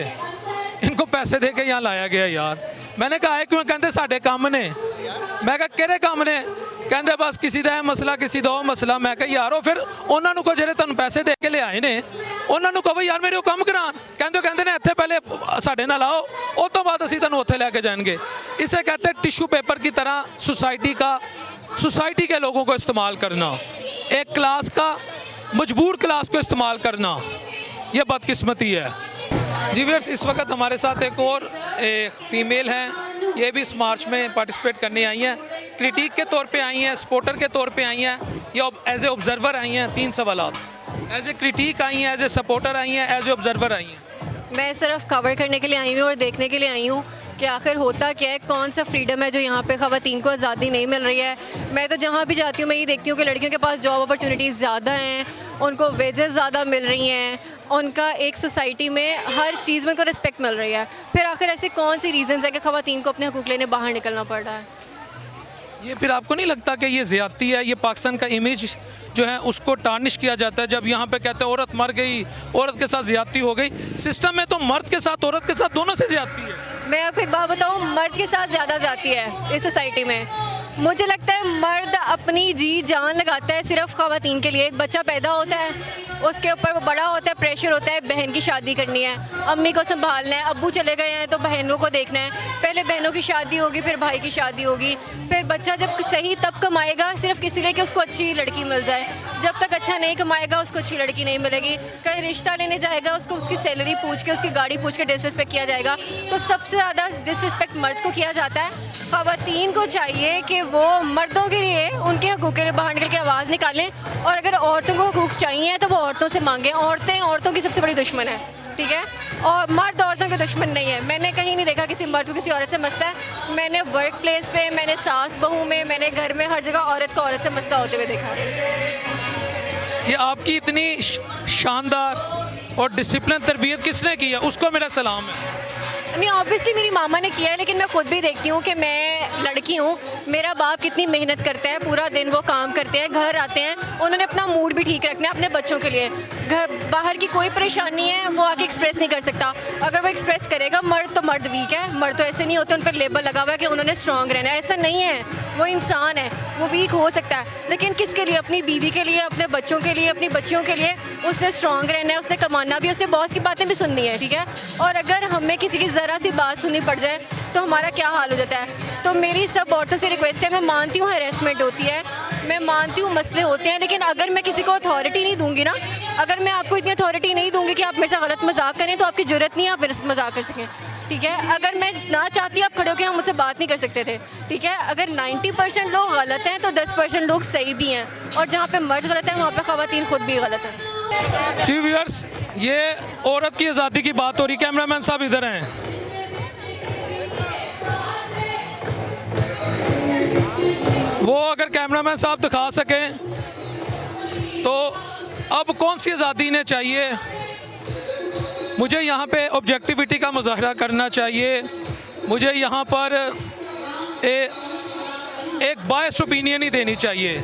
इनको पैसे दे के यहाँ लाया गया यार। मैंने कहा है क्यों? कहते साढ़े काम ने। मैं कहा किहड़े काम ने? कहते बस किसी का मसला, किसी का मसला। मैं कहा यारो फिर उन्होंने को ਜਿਹੜੇ ਤੁਹਾਨੂੰ पैसे दे के ले आए ने, उन्होंने कहो यार मेरे काम करान। कहते ने इत्थे पहले साढ़े नाल आओ, उस तो बाद असीं तुहानूं उत्थे लैके जाएंगे। इसे कहते टिश्यू पेपर की तरह सोसाइटी के लोगों को इस्तेमाल करना, एक क्लास का मजबूर क्लास को इस्तेमाल करना, ये बदकिस्मती है। जी व्यूअर्स, इस वक्त हमारे साथ एक और फीमेल हैं, ये भी इस मार्च में पार्टिसिपेट करने आई हैं, क्रिटिक के तौर पे आई हैं, सपोर्टर के तौर पे आई हैं, या एज ए ऑब्जर्वर आई हैं। 3 सवालात, एज ए क्रिटिक आई हैं, एज ए सपोर्टर आई हैं, एज ए ऑब्जर्वर आई हैं। मैं सिर्फ कवर करने के लिए आई हूँ और देखने के लिए आई हूँ कि आखिर होता क्या है, कौन सा फ्रीडम है जो यहाँ पे ख़वातीन को आज़ादी नहीं मिल रही है। मैं तो जहाँ भी जाती हूँ मैं ये देखती हूँ कि लड़कियों के पास जॉब अपॉर्चुनिटीज़ ज़्यादा हैं, उनको वेजेस ज़्यादा मिल रही हैं, उनका एक सोसाइटी में हर चीज़ में उनको रिस्पेक्ट मिल रही है। फिर आखिर ऐसे कौन सी रीज़न्स है कि ख़वातीन को अपने हकूक़ लेने बाहर निकलना पड़ रहा है? ये फिर आपको नहीं लगता कि ये ज़्यादती है? ये पाकिस्तान का इमेज जो है उसको टार्निश किया जाता है। जब यहाँ पे कहते हैं औरत मर गई, औरत के साथ ज़्यादती हो गई। सिस्टम में तो मर्द के साथ, औरत के साथ, दोनों से ज़्यादती है। मैं आपको एक बात बताऊँ, मर्द के साथ ज़्यादा जाती है इस सोसाइटी में। मुझे लगता है मर्द अपनी जी जान लगाता है सिर्फ ख़वातीन के लिए। एक बच्चा पैदा होता है, उसके ऊपर वो बड़ा होता है, प्रेशर होता है, बहन की शादी करनी है, अम्मी को संभालना है, अब्बू चले गए हैं तो बहनों को देखना है। पहले बहनों की शादी होगी, फिर भाई की शादी होगी, फिर बच्चा जब सही तब कमाएगा सिर्फ किसी लिए कि उसको अच्छी लड़की मिल जाए। जब तक अच्छा नहीं कमाएगा उसको अच्छी लड़की नहीं मिलेगी। कहीं रिश्ता लेने जाएगा, उसको उसकी सैलरी पूछ के, उसकी गाड़ी पूछ के डिसरिस्पेक्ट किया जाएगा। तो सबसे ज़्यादा डिसरिस्पेक्ट मर्द को किया जाता है। ख़वातीन को चाहिए कि वो मर्दों के लिए, उनके हकूक़ के लिए बाहर निकल के आवाज़ निकालें, और अगर औरतों को हकूक़ चाहिए तो वो औरतों से मांगें। औरतें औरतों की सबसे बड़ी दुश्मन है, ठीक है, और मर्द औरतों के दुश्मन नहीं है। मैंने कहीं नहीं देखा किसी मर्द को किसी औरत से मसला है। मैंने वर्क प्लेस पे, मैंने सास बहू में, मैंने घर में, हर जगह औरत को औरत से मसला होते हुए देखा। ये आपकी इतनी शानदार और डिसिप्लिन तरबियत किसने की है? उसको मेरा सलाम है। नहीं, ऑब्वियसली मेरी मामा ने किया है, लेकिन मैं खुद भी देखती हूँ कि मैं लड़की हूँ, मेरा बाप कितनी मेहनत करता है, पूरा दिन वो काम करते हैं, घर आते हैं, उन्होंने अपना मूड भी ठीक रखना है अपने बच्चों के लिए। घर बाहर की कोई परेशानी है वो आके एक्सप्रेस नहीं कर सकता। अगर वो एक्सप्रेस करेगा, मर्द तो मर्द वीक है, मर्द तो ऐसे नहीं होते, उन पर लेबल लगा हुआ है कि उन्होंने स्ट्रांग रहना है, ऐसा नहीं है। वो इंसान है, वो वीक हो सकता है, लेकिन किसके लिए? अपनी बीवी के लिए, अपने बच्चों के लिए, अपनी बच्चियों के लिए उसने स्ट्रांग रहना है, उसने कमाना भी, उसने बॉस की बातें भी सुननी है, ठीक है। और अगर हमें किसी की ज़रा सी बात सुननी पड़ जाए तो हमारा क्या हाल हो जाता है। तो मेरी सब औरतों से रिक्वेस्ट है, मैं मानती हूँ हैरेसमेंट होती है, मैं मानती हूँ मसले होते हैं, लेकिन अगर मैं किसी को अथॉरिटी नहीं दूंगी ना, अगर मैं आपको इतनी अथॉरिटी नहीं दूंगी कि आप मेरे से गलत मजाक करें, तो आपकी ज़रूरत नहीं है आप मेरे से मजाक कर सकें, ठीक है। अगर मैं ना चाहती आप खड़े होकर हम मुझसे बात नहीं कर सकते थे, ठीक है। अगर 90% लोग गलत हैं तो 10% लोग सही भी हैं, और जहाँ पे मर्द गलत है वहाँ पे ख़वातीन खुद भी गलत हैं। जी व्यूअर्स, ये औरत की आज़ादी की बात हो रही। कैमरामैन साहब इधर हैं। वो अगर कैमरामैन साहब दिखा सकें तो अब कौन सी आज़ादी इन्हें चाहिए। मुझे यहाँ पे ऑब्जेक्टिविटी का मुजाहरा करना चाहिए, मुझे यहाँ पर एक बायस्ड ओपिनियन ही देनी चाहिए,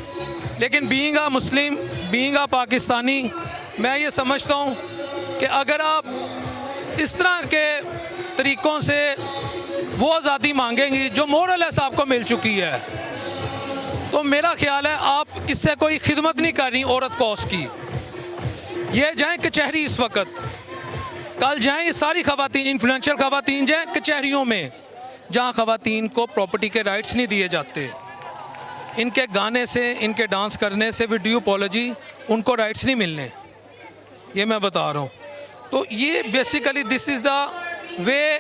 लेकिन being a Muslim, being a Pakistani, मैं ये समझता हूँ कि अगर आप इस तरह के तरीक़ों से वो आज़ादी मांगेंगी जो मोरलेस आपको मिल चुकी है, तो मेरा ख्याल है आप इससे कोई खिदमत नहीं कर रही औरत कौस की। ये जाएं कचहरी इस वक्त, कल जाएं सारी ख़वातीन, इन्फ्लुएंशियल ख़वातीन जाएं कचहरियों में जहाँ ख़वातीन को प्रॉपर्टी के राइट्स नहीं दिए जाते। इनके गाने से, इनके डांस करने से, वीडियो अपॉलॉजी, उनको राइट्स नहीं मिलने, ये मैं बता रहा हूँ। तो ये basically this is the way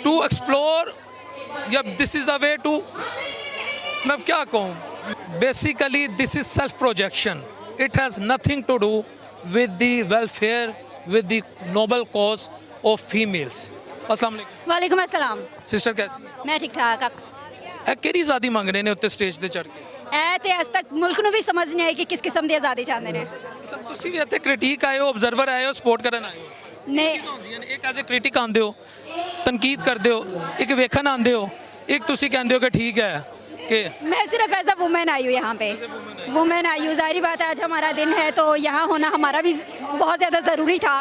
to explore, या this is the way to, मैं क्या कहूँ, basically this is self projection. It has nothing to do with the welfare, with the noble cause of females. अस्सलाम वालेकुम। वालेकुम अस्सलाम। Sister कैसी? मैं ठीक ठाक। आप ਕਿਹੜੀ ਆਜ਼ਾਦੀ ਮੰਗ ਰਹੇ ਨੇ ਉੱਤੇ ਸਟੇਜ ਤੇ ਚੜ ਕੇ? ਐ ਤੇ ਅੱਜ ਤੱਕ ਮੁਲਕ ਨੂੰ ਵੀ ਸਮਝ ਨਹੀਂ ਆਈ ਕਿ ਕਿਸ ਕਿਸਮ ਦੀ ਆਜ਼ਾਦੀ ਚਾਹੁੰਦੇ ਨੇ। ਤੁਸੀਂ ਵੀ ਇੱਥੇ ਕ੍ਰਿਟਿਕ ਆਏ ਹੋ, ਆਬਜ਼ਰਵਰ ਆਏ ਹੋ, ਸਪੋਰਟ ਕਰਨ ਆਏ ਹੋ? ਨਹੀਂ, ਹੁੰਦੀਆਂ ਨੇ, ਇੱਕ ਐਜ਼ ਅ ਕ੍ਰਿਟਿਕ ਆਉਂਦੇ ਹੋ, ਤਨਕੀਦ ਕਰਦੇ ਹੋ, ਇੱਕ ਵੇਖਣ ਆਉਂਦੇ ਹੋ, ਇੱਕ ਤੁਸੀਂ ਕਹਿੰਦੇ ਹੋ ਕਿ ਠੀਕ ਹੈ कि मैं सिर्फ एज अ वुमेन आई हूँ यहाँ पे, वुमेन आई हूँ। ज़ाहिर बात है आज हमारा दिन है तो यहाँ होना हमारा भी बहुत ज़्यादा ज़रूरी था,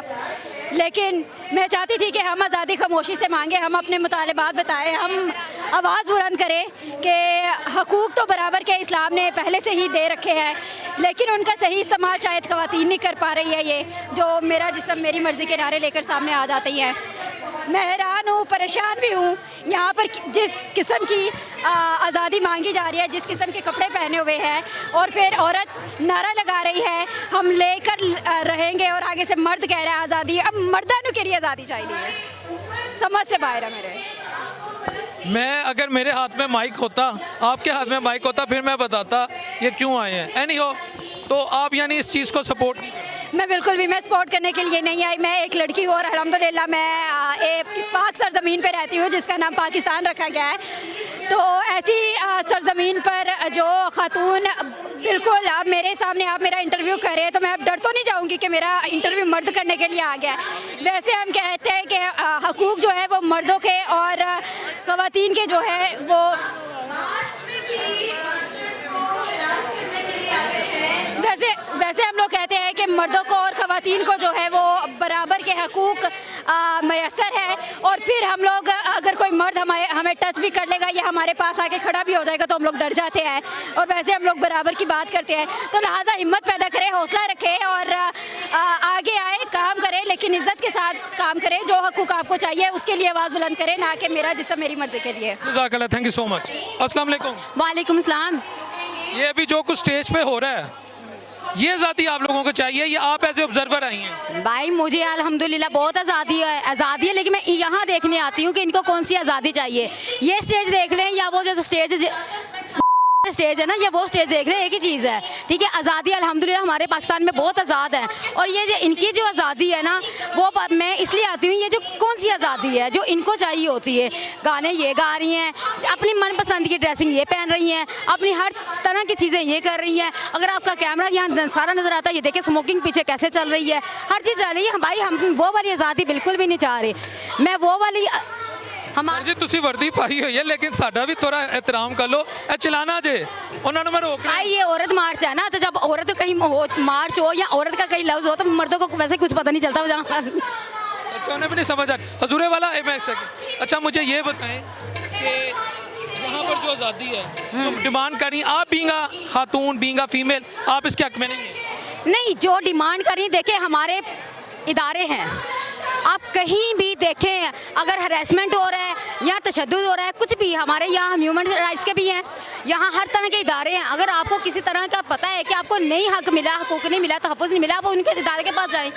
लेकिन मैं चाहती थी कि हम आज़ादी खामोशी से मांगे, हम अपने मुतालबात बताएं, हम आवाज़ बुलंद करें कि हकूक़ तो बराबर के इस्लाम ने पहले से ही दे रखे हैं, लेकिन उनका सही इस्तेमाल शायद ख़वातीन नहीं कर पा रही है। ये जो मेरा जिस्म मेरी मर्ज़ी के नारे लेकर सामने आ जाती हैं, मैं हैरान हूँ, परेशान भी हूँ। यहाँ पर जिस किस्म की आज़ादी मांगी जा रही है, जिस किस्म के कपड़े पहने हुए हैं, और फिर औरत नारा लगा रही है हम लेकर रहेंगे, और आगे से मर्द कह रहा है आज़ादी। अब मर्दानों के लिए आज़ादी चाहिए, समझ से बाहर है मेरे। मैं अगर मेरे हाथ में माइक होता, आपके हाथ में माइक होता, फिर मैं बताता ये क्यों आए हैं। एनी हो, तो आप यानी इस चीज़ को सपोर्ट नहीं करते? मैं बिल्कुल भी, मैं सपोर्ट करने के लिए नहीं आई। मैं एक लड़की हूँ और अल्हम्दुलिल्लाह मैं इस पाक सरज़मीन पे रहती हूँ जिसका नाम पाकिस्तान रखा गया है। तो ऐसी सरज़मीन पर जो खातून, बिल्कुल आप मेरे सामने आप मेरा इंटरव्यू करें तो मैं अब डर तो नहीं जाऊँगी कि मेरा इंटरव्यू मर्द करने के लिए आ गया है। वैसे हम कहते हैं कि हकूक़ जो है वो मर्दों के और ख़वातीन के जो है वो वैसे हम लोग कहते हैं कि मर्दों को और ख़वातीन को जो है वो बराबर के हकूक़ मैसर है। और फिर हम लोग अगर कोई मर्द हमें टच भी कर लेगा या हमारे पास आके खड़ा भी हो जाएगा तो हम लोग डर जाते हैं, और वैसे हम लोग बराबर की बात करते हैं। तो लिहाजा हिम्मत पैदा करें, हौसला रखें और आगे आए, काम करें, लेकिन इज़्ज़त के साथ काम करें। जो हकूक़ आपको चाहिए उसके लिए आवाज़ बुलंद करें, ना कि मेरा जिस्म मेरी मर्ज़ी के लिए। जज़ाकल्लाह, थैंक यू सो मच। अस्सलाम वालेकुम। वालेकुम सलाम। ये अभी जो कुछ स्टेज पे हो रहा है, ये आज़ादी आप लोगों को चाहिए या आप एज ए ऑब्जर्वर आई हैं? भाई मुझे अल्हम्दुलिल्लाह बहुत आज़ादी है, लेकिन मैं यहाँ देखने आती हूँ कि इनको कौन सी आज़ादी चाहिए। ये स्टेज देख लें या वो जो स्टेज है ना, ये वो स्टेज देख लें, एक ही चीज़ है, ठीक है। आज़ादी अल्हम्दुलिल्लाह हमारे पाकिस्तान में बहुत आज़ाद है, और ये जो इनकी जो आज़ादी है ना, वो मैं इसलिए आती हूँ, ये जो कौन सी आज़ादी है जो इनको चाहिए होती है। गाने ये गा रही हैं, अपनी मनपसंद की ड्रेसिंग ये पहन रही हैं, अपनी हर तरह की चीज़ें ये कर रही हैं। अगर आपका कैमरा यहाँ सारा नज़र आता है, ये देखिए स्मोकिंग पीछे कैसे चल रही है, हर चीज़ चल रही है। भाई हम वो वाली आज़ादी बिल्कुल भी नहीं चाह रहे। मैं वो वाली हमारा ਜੀ ਤੁਸੀਂ ਵਰਦੀ ਪਾਈ ਹੋਈ ਹੈ ਲੇਕਿਨ ਸਾਡਾ ਵੀ ਥੋੜਾ ਇਹਤਰਾਮ ਕਰ ਲਓ ਇਹ ਚਲਾना ਜੇ ਉਹਨਾਂ ਨੂੰ मैं रोक रहा भाई ये औरत मार्च है ना, तो जब औरत कहीं हो मार्च हो या औरत का कहीं लफ्ज हो तो मर्दों को वैसे कुछ पता नहीं चलता वो जहाँ अच्छा उन्हें भी नहीं समझ आ हजूरे वाला मैं एक सेकंड अच्छा मुझे ये बताएं कि यहाँ पर जो आज़ादी है तुम डिमांड करी आप बींगा खातून बींगा फीमेल आप इसके हक में नहीं है नहीं, जो डिमांड करी देखे हमारे इदारे हैं, आप कहीं भी देखें अगर हरेसमेंट हो रहा है या तशद्दुद हो रहा है कुछ भी, हमारे यहाँ हम ह्यूमन राइट्स के भी हैं, यहाँ हर तरह के इदारे हैं। अगर आपको किसी तरह का पता है कि आपको नहीं हक मिला, हकूक नहीं मिला, तहफ़्फ़ुज़ नहीं मिला, आप उनके इदारे के पास जाएं।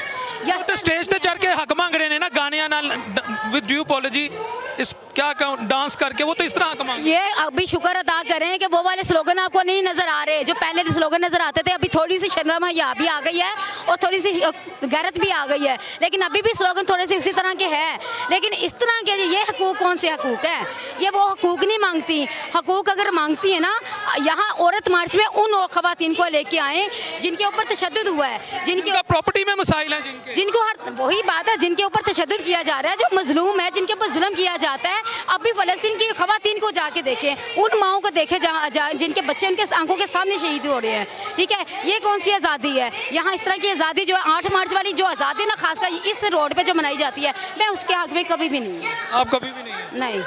या तो स्टेज पे चढ़ के हक मांग रहे हैं ना गाने नाल विद ड्यू अपॉलॉजी इस क्या कहूँ डांस करके, वो तो इस तरह हक मांग ये अभी शुक्र अदा करें कि वो वाले स्लोगन आपको नहीं नज़र आ रहे जो पहले स्लोगन नज़र आते थे। अभी थोड़ी सी शर्म यहाँ भी आ गई है और थोड़ी सी गैरत भी आ गई है, लेकिन अभी भी स्लोगन थोड़े से उसी तरह के हैं। लेकिन इस तरह के ये हकूक़ कौन से हकूक़ है, ये वो हकूक़ नहीं मांगती। हकूक़ अगर मांगती है ना, यहाँ औरत मार्च में उन ख़वातीन को लेके आए जिनके ऊपर तशद्दुद हुआ है, जिनके प्रॉपर्टी में मसाइल हैं जिनको हर वही बात है जिनके ऊपर तशद्दुद किया जा रहा है, जो मजलूम है, जिनके ऊपर जुल्म किया जाता है। अभी फ़लस्तीन की ख़वातीन को जाके देखें, उन माओं को देखें जहाँ जिनके बच्चे उनके आंखों के सामने शहीद हो रहे हैं। ठीक है, ये कौन सी आज़ादी है? यहाँ इस तरह की आज़ादी जो 8 मार्च वाली जो आज़ादी ना, खासकर इस रोड पे जो मनाई जाती है, मैं उसके हक में कभी भी नहीं हूँ। आप कभी भी नहीं है? नहीं,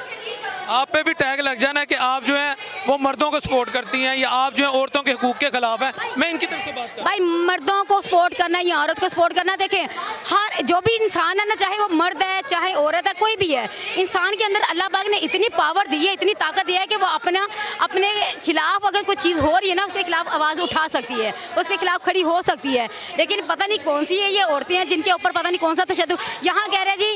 आप पे भी टैग लग जाना है कि आप जो है वो मर्दों को सपोर्ट करती हैं या आप जो है औरतों के हकूक़ के खिलाफ हैं। मैं इनकी तरफ से बात कर भाई मर्दों को सपोर्ट करना या औरत को सपोर्ट करना, देखें हर जो भी इंसान है ना, चाहे वो मर्द है चाहे औरत है, कोई भी है, इंसान के अंदर अल्लाह पाक ने इतनी पावर दी है, इतनी ताकत दी है कि वो अपने खिलाफ अगर कोई चीज़ हो रही है ना, उसके खिलाफ आवाज़ उठा सकती है, उसके खिलाफ खड़ी हो सकती है। लेकिन पता नहीं कौन सी है ये औरतें हैं जिनके ऊपर पता नहीं कौन सा तशद्दुद। यहाँ कह रहे जी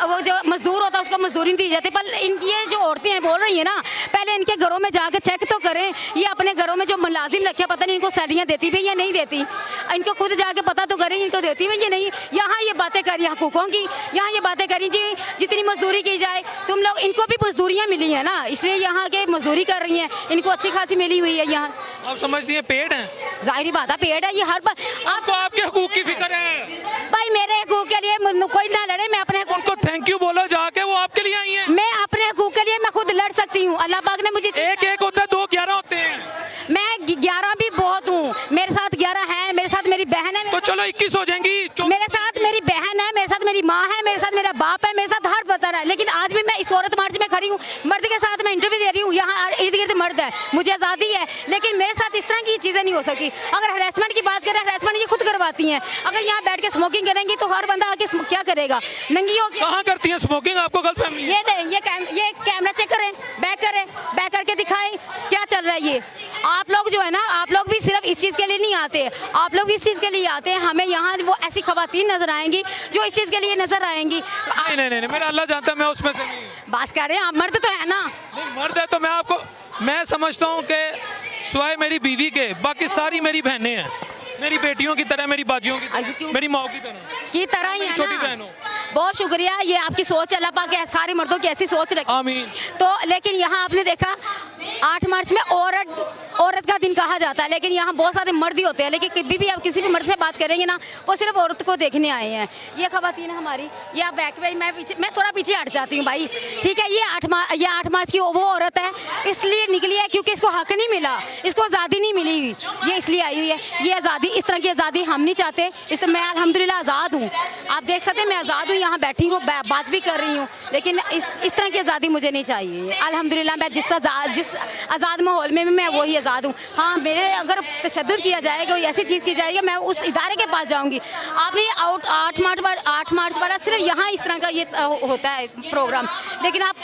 वो जो मजदूर होता है उसको मजदूरी नहीं दी जाती, पर ये जो औरतें हैं बोल रही है ना, पहले इनके घरों में जाकर चेक तो करें, ये अपने घरों में जो मुलाजिम रखे पता नहीं इनको सैलरियाँ देती भी या नहीं देती, इनको खुद जाके पता तो करें इनको देती भी या नहीं। यहाँ ये बातें करी हकूक़ों की, यहाँ ये बातें करी जी जितनी मजदूरी की जाए, तुम लोग इनको भी मजदूरियाँ मिली हैं ना, इसलिए यहाँ के मजदूरी कर रही हैं, इनको अच्छी खासी मिली हुई है। यहाँ आप समझती हैं पेड़ हैं, जाहिर बात है पेड़ है, ये हर बार आपको आपके हकूक़ की फिक्र है। भाई मेरे हकूक़ के लिए कोई ना लड़े, मैं अपने उनको थैंक यू बोलो जाके, वो आपके लिए आई हैं। मैं अपने हकूक़ के लिए मैं खुद लड़ सकती हूँ, अल्लाह पाक ने मुझे एक होता है 2 11 होते हैं। मैं 11 भी बहुत हूँ, मेरे साथ 11 है, मेरे साथ मेरी बहन है, तो चलो 21 हो जाएंगी। मेरे साथ मेरी बहन है, मेरे साथ मेरी माँ है, मेरे साथ मेरा बाप है, मेरे साथ हर बता रहा है। लेकिन आज भी मैं इस औरत मार्च में खड़ी हूँ, मर्द के साथ मैं इंटरव्यू दे रही हूँ, यहाँ इर्द गिर्द मर्द है, मुझे आज़ादी है, लेकिन मेरे साथ इस तरह की चीज़ें नहीं हो सकती। अगर हरेसमेंट की बात करें, हरेसमेंट ये खुद करवाती हैं। अगर यहाँ बैठ के स्मोकिंग करेंगी तो हर बंदा आके क्या करेगा, नंगी होगी। कहाँ करती हैं स्मोकिंग, आपको गलतफहमी है? ये कैमरा चेक करें, बैक करके दिखाएं क्या चल रहा है। ये आप लोग जो है ना, आप लोग भी सिर्फ इस चीज़ के लिए नहीं आते, आप लोग इस चीज़ के लिए आते हैं। हमें यहाँ वो ऐसी ख़वातीन नज़र आएंगी जो इस चीज़ के लिए नज़र आएंगी। नहीं मेरा अल्लाह जानता है मैं उसमें से नहीं। बात कर रहे हैं आप, मर्द तो है ना, मर्द है तो मैं समझता हूँ कि सिवाय मेरी बीवी के बाकी सारी मेरी बहनें हैं, मेरी बेटियों की तरह, मेरी बाजियों की तरह, मेरी माओ की तरह ही है छोटी ना। बहनों। बहुत शुक्रिया, ये आपकी सोच अल्लाह पाक है, सारे मर्दों की ऐसी सोच रखी। आमीन। तो लेकिन यहाँ आपने देखा 8 मार्च में औरत का दिन कहा जाता है, लेकिन यहाँ बहुत सारे मर्द ही होते हैं। लेकिन कभी भी आप किसी भी मर्द से बात करेंगे ना, वो सिर्फ औरत को देखने आए हैं। ये ख़वातीन हमारी, ये आप बैक पे, मैं थोड़ा पीछे हट जाती हूँ भाई, ठीक है। ये 8 मार्च की वो औरत है, इसलिए निकली है क्योंकि इसको हक नहीं मिला, इसको आज़ादी नहीं मिली हुई, ये इसलिए आई हुई है। ये आज़ादी, इस तरह की आज़ादी हम नहीं चाहते। इस मैं अल्हम्दुलिल्लाह आज़ाद हूँ, आप देख सकते हैं मैं आज़ाद हूँ, यहाँ बैठी हूँ, बात भी कर रही हूँ, लेकिन इस तरह की आज़ादी मुझे नहीं चाहिए। अल्हम्दुलिल्लाह मैं जिस आज़ाद माहौल में मैं वही आज़ाद हूँ। हाँ, मेरे अगर तशद्दुद किया जाएगा, कोई ऐसी चीज़ की जाएगी, मैं उस इदारे के पास जाऊँगी। आपने 8 मार्च वाला सिर्फ यहाँ इस तरह का ये होता है प्रोग्राम, लेकिन आप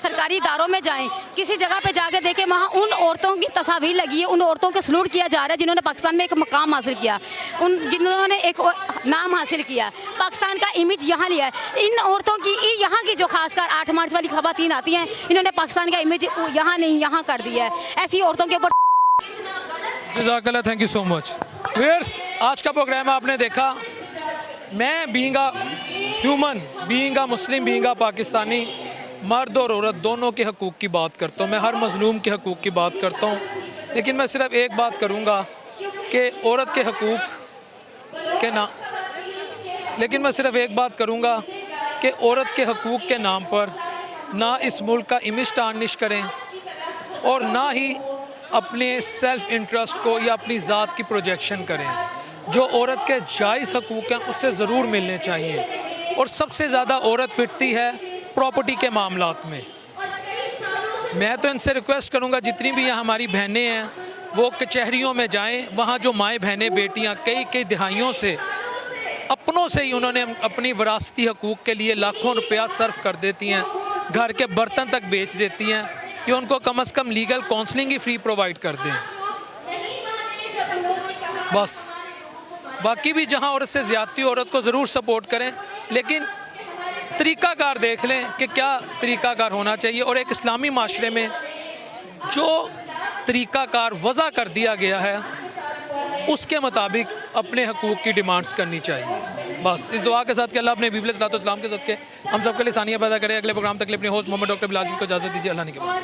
सरकारी इदारों में जाएँ, किसी जगह पर जाकर देखें, वहाँ उन औरतों की तस्वीर लगी है, उन औरतों को सलूट किया जा रहा है जिन्होंने पाकिस्तान में एक मकाम हासिल किया, जिन्होंने एक नाम हासिल किया, पाकिस्तान का इमेज यहाँ लिया है। इन औरतों की, यहाँ की जो खासकर 8 मार्च वाली ख़वातीन आती हैं, इन्होंने पाकिस्तान का इमेज यहाँ नहीं यहाँ कर दिया है। ऐसी औरतों के ऊपर जज़ाकल्लाह, thank you so much. Viewers, आज का प्रोग्राम आपने देखा। मैं being human, being Muslim, being Pakistani, मर्द और औरत दोनों के हकूक़ की बात करता हूँ, मैं हर मज़लूम के हकूक़ की बात करता हूँ। लेकिन मैं सिर्फ एक बात करूँगा कि औरत के हकूक़ के ना, लेकिन मैं सिर्फ एक बात करूँगा कि औरत के हकूक़ के नाम पर ना इस मुल्क का इमेज टार्निश करें और ना ही अपने सेल्फ इंटरेस्ट को या अपनी ज़ात की प्रोजेक्शन करें। जो औरत के जायज़ हकूक़ हैं उससे ज़रूर मिलने चाहिए। और सबसे ज़्यादा औरत पिटती है प्रॉपर्टी के मामलात में। मैं तो इनसे रिक्वेस्ट करूंगा जितनी भी यहाँ हमारी बहनें हैं वो कचहरियों में जाएं, वहाँ जो माएँ बहनें बेटियाँ कई दिहाइयों से अपनों से ही उन्होंने अपनी विरासती हकूक़ के लिए लाखों रुपया सर्फ कर देती हैं, घर के बर्तन तक बेच देती हैं कि उनको कम से कम लीगल काउंसलिंग ही फ्री प्रोवाइड कर दें। बस बाकी भी जहाँ औरत से ज़्यादती औरत को ज़रूर सपोर्ट करें, लेकिन तरीक़ाकार देख लें कि क्या तरीक़ाकार होना चाहिए। और एक इस्लामी माशरे में जो तरीक़ाकार वज़ा कर दिया गया है उसके मुताबिक अपने हकूक़ की डिमांड्स करनी चाहिए। बस इस दुआ के साथ कि अल्लाह अपने बीबी अलैहिस्सलाम के सदक़े हम सब के लिए सानिया पैदा करें। अगले प्रोग्राम तक के लिए अपने होस्ट मोहम्मद डॉक्टर बिलाल को इजाज़त दीजिए। अल्लाह ने के बाद।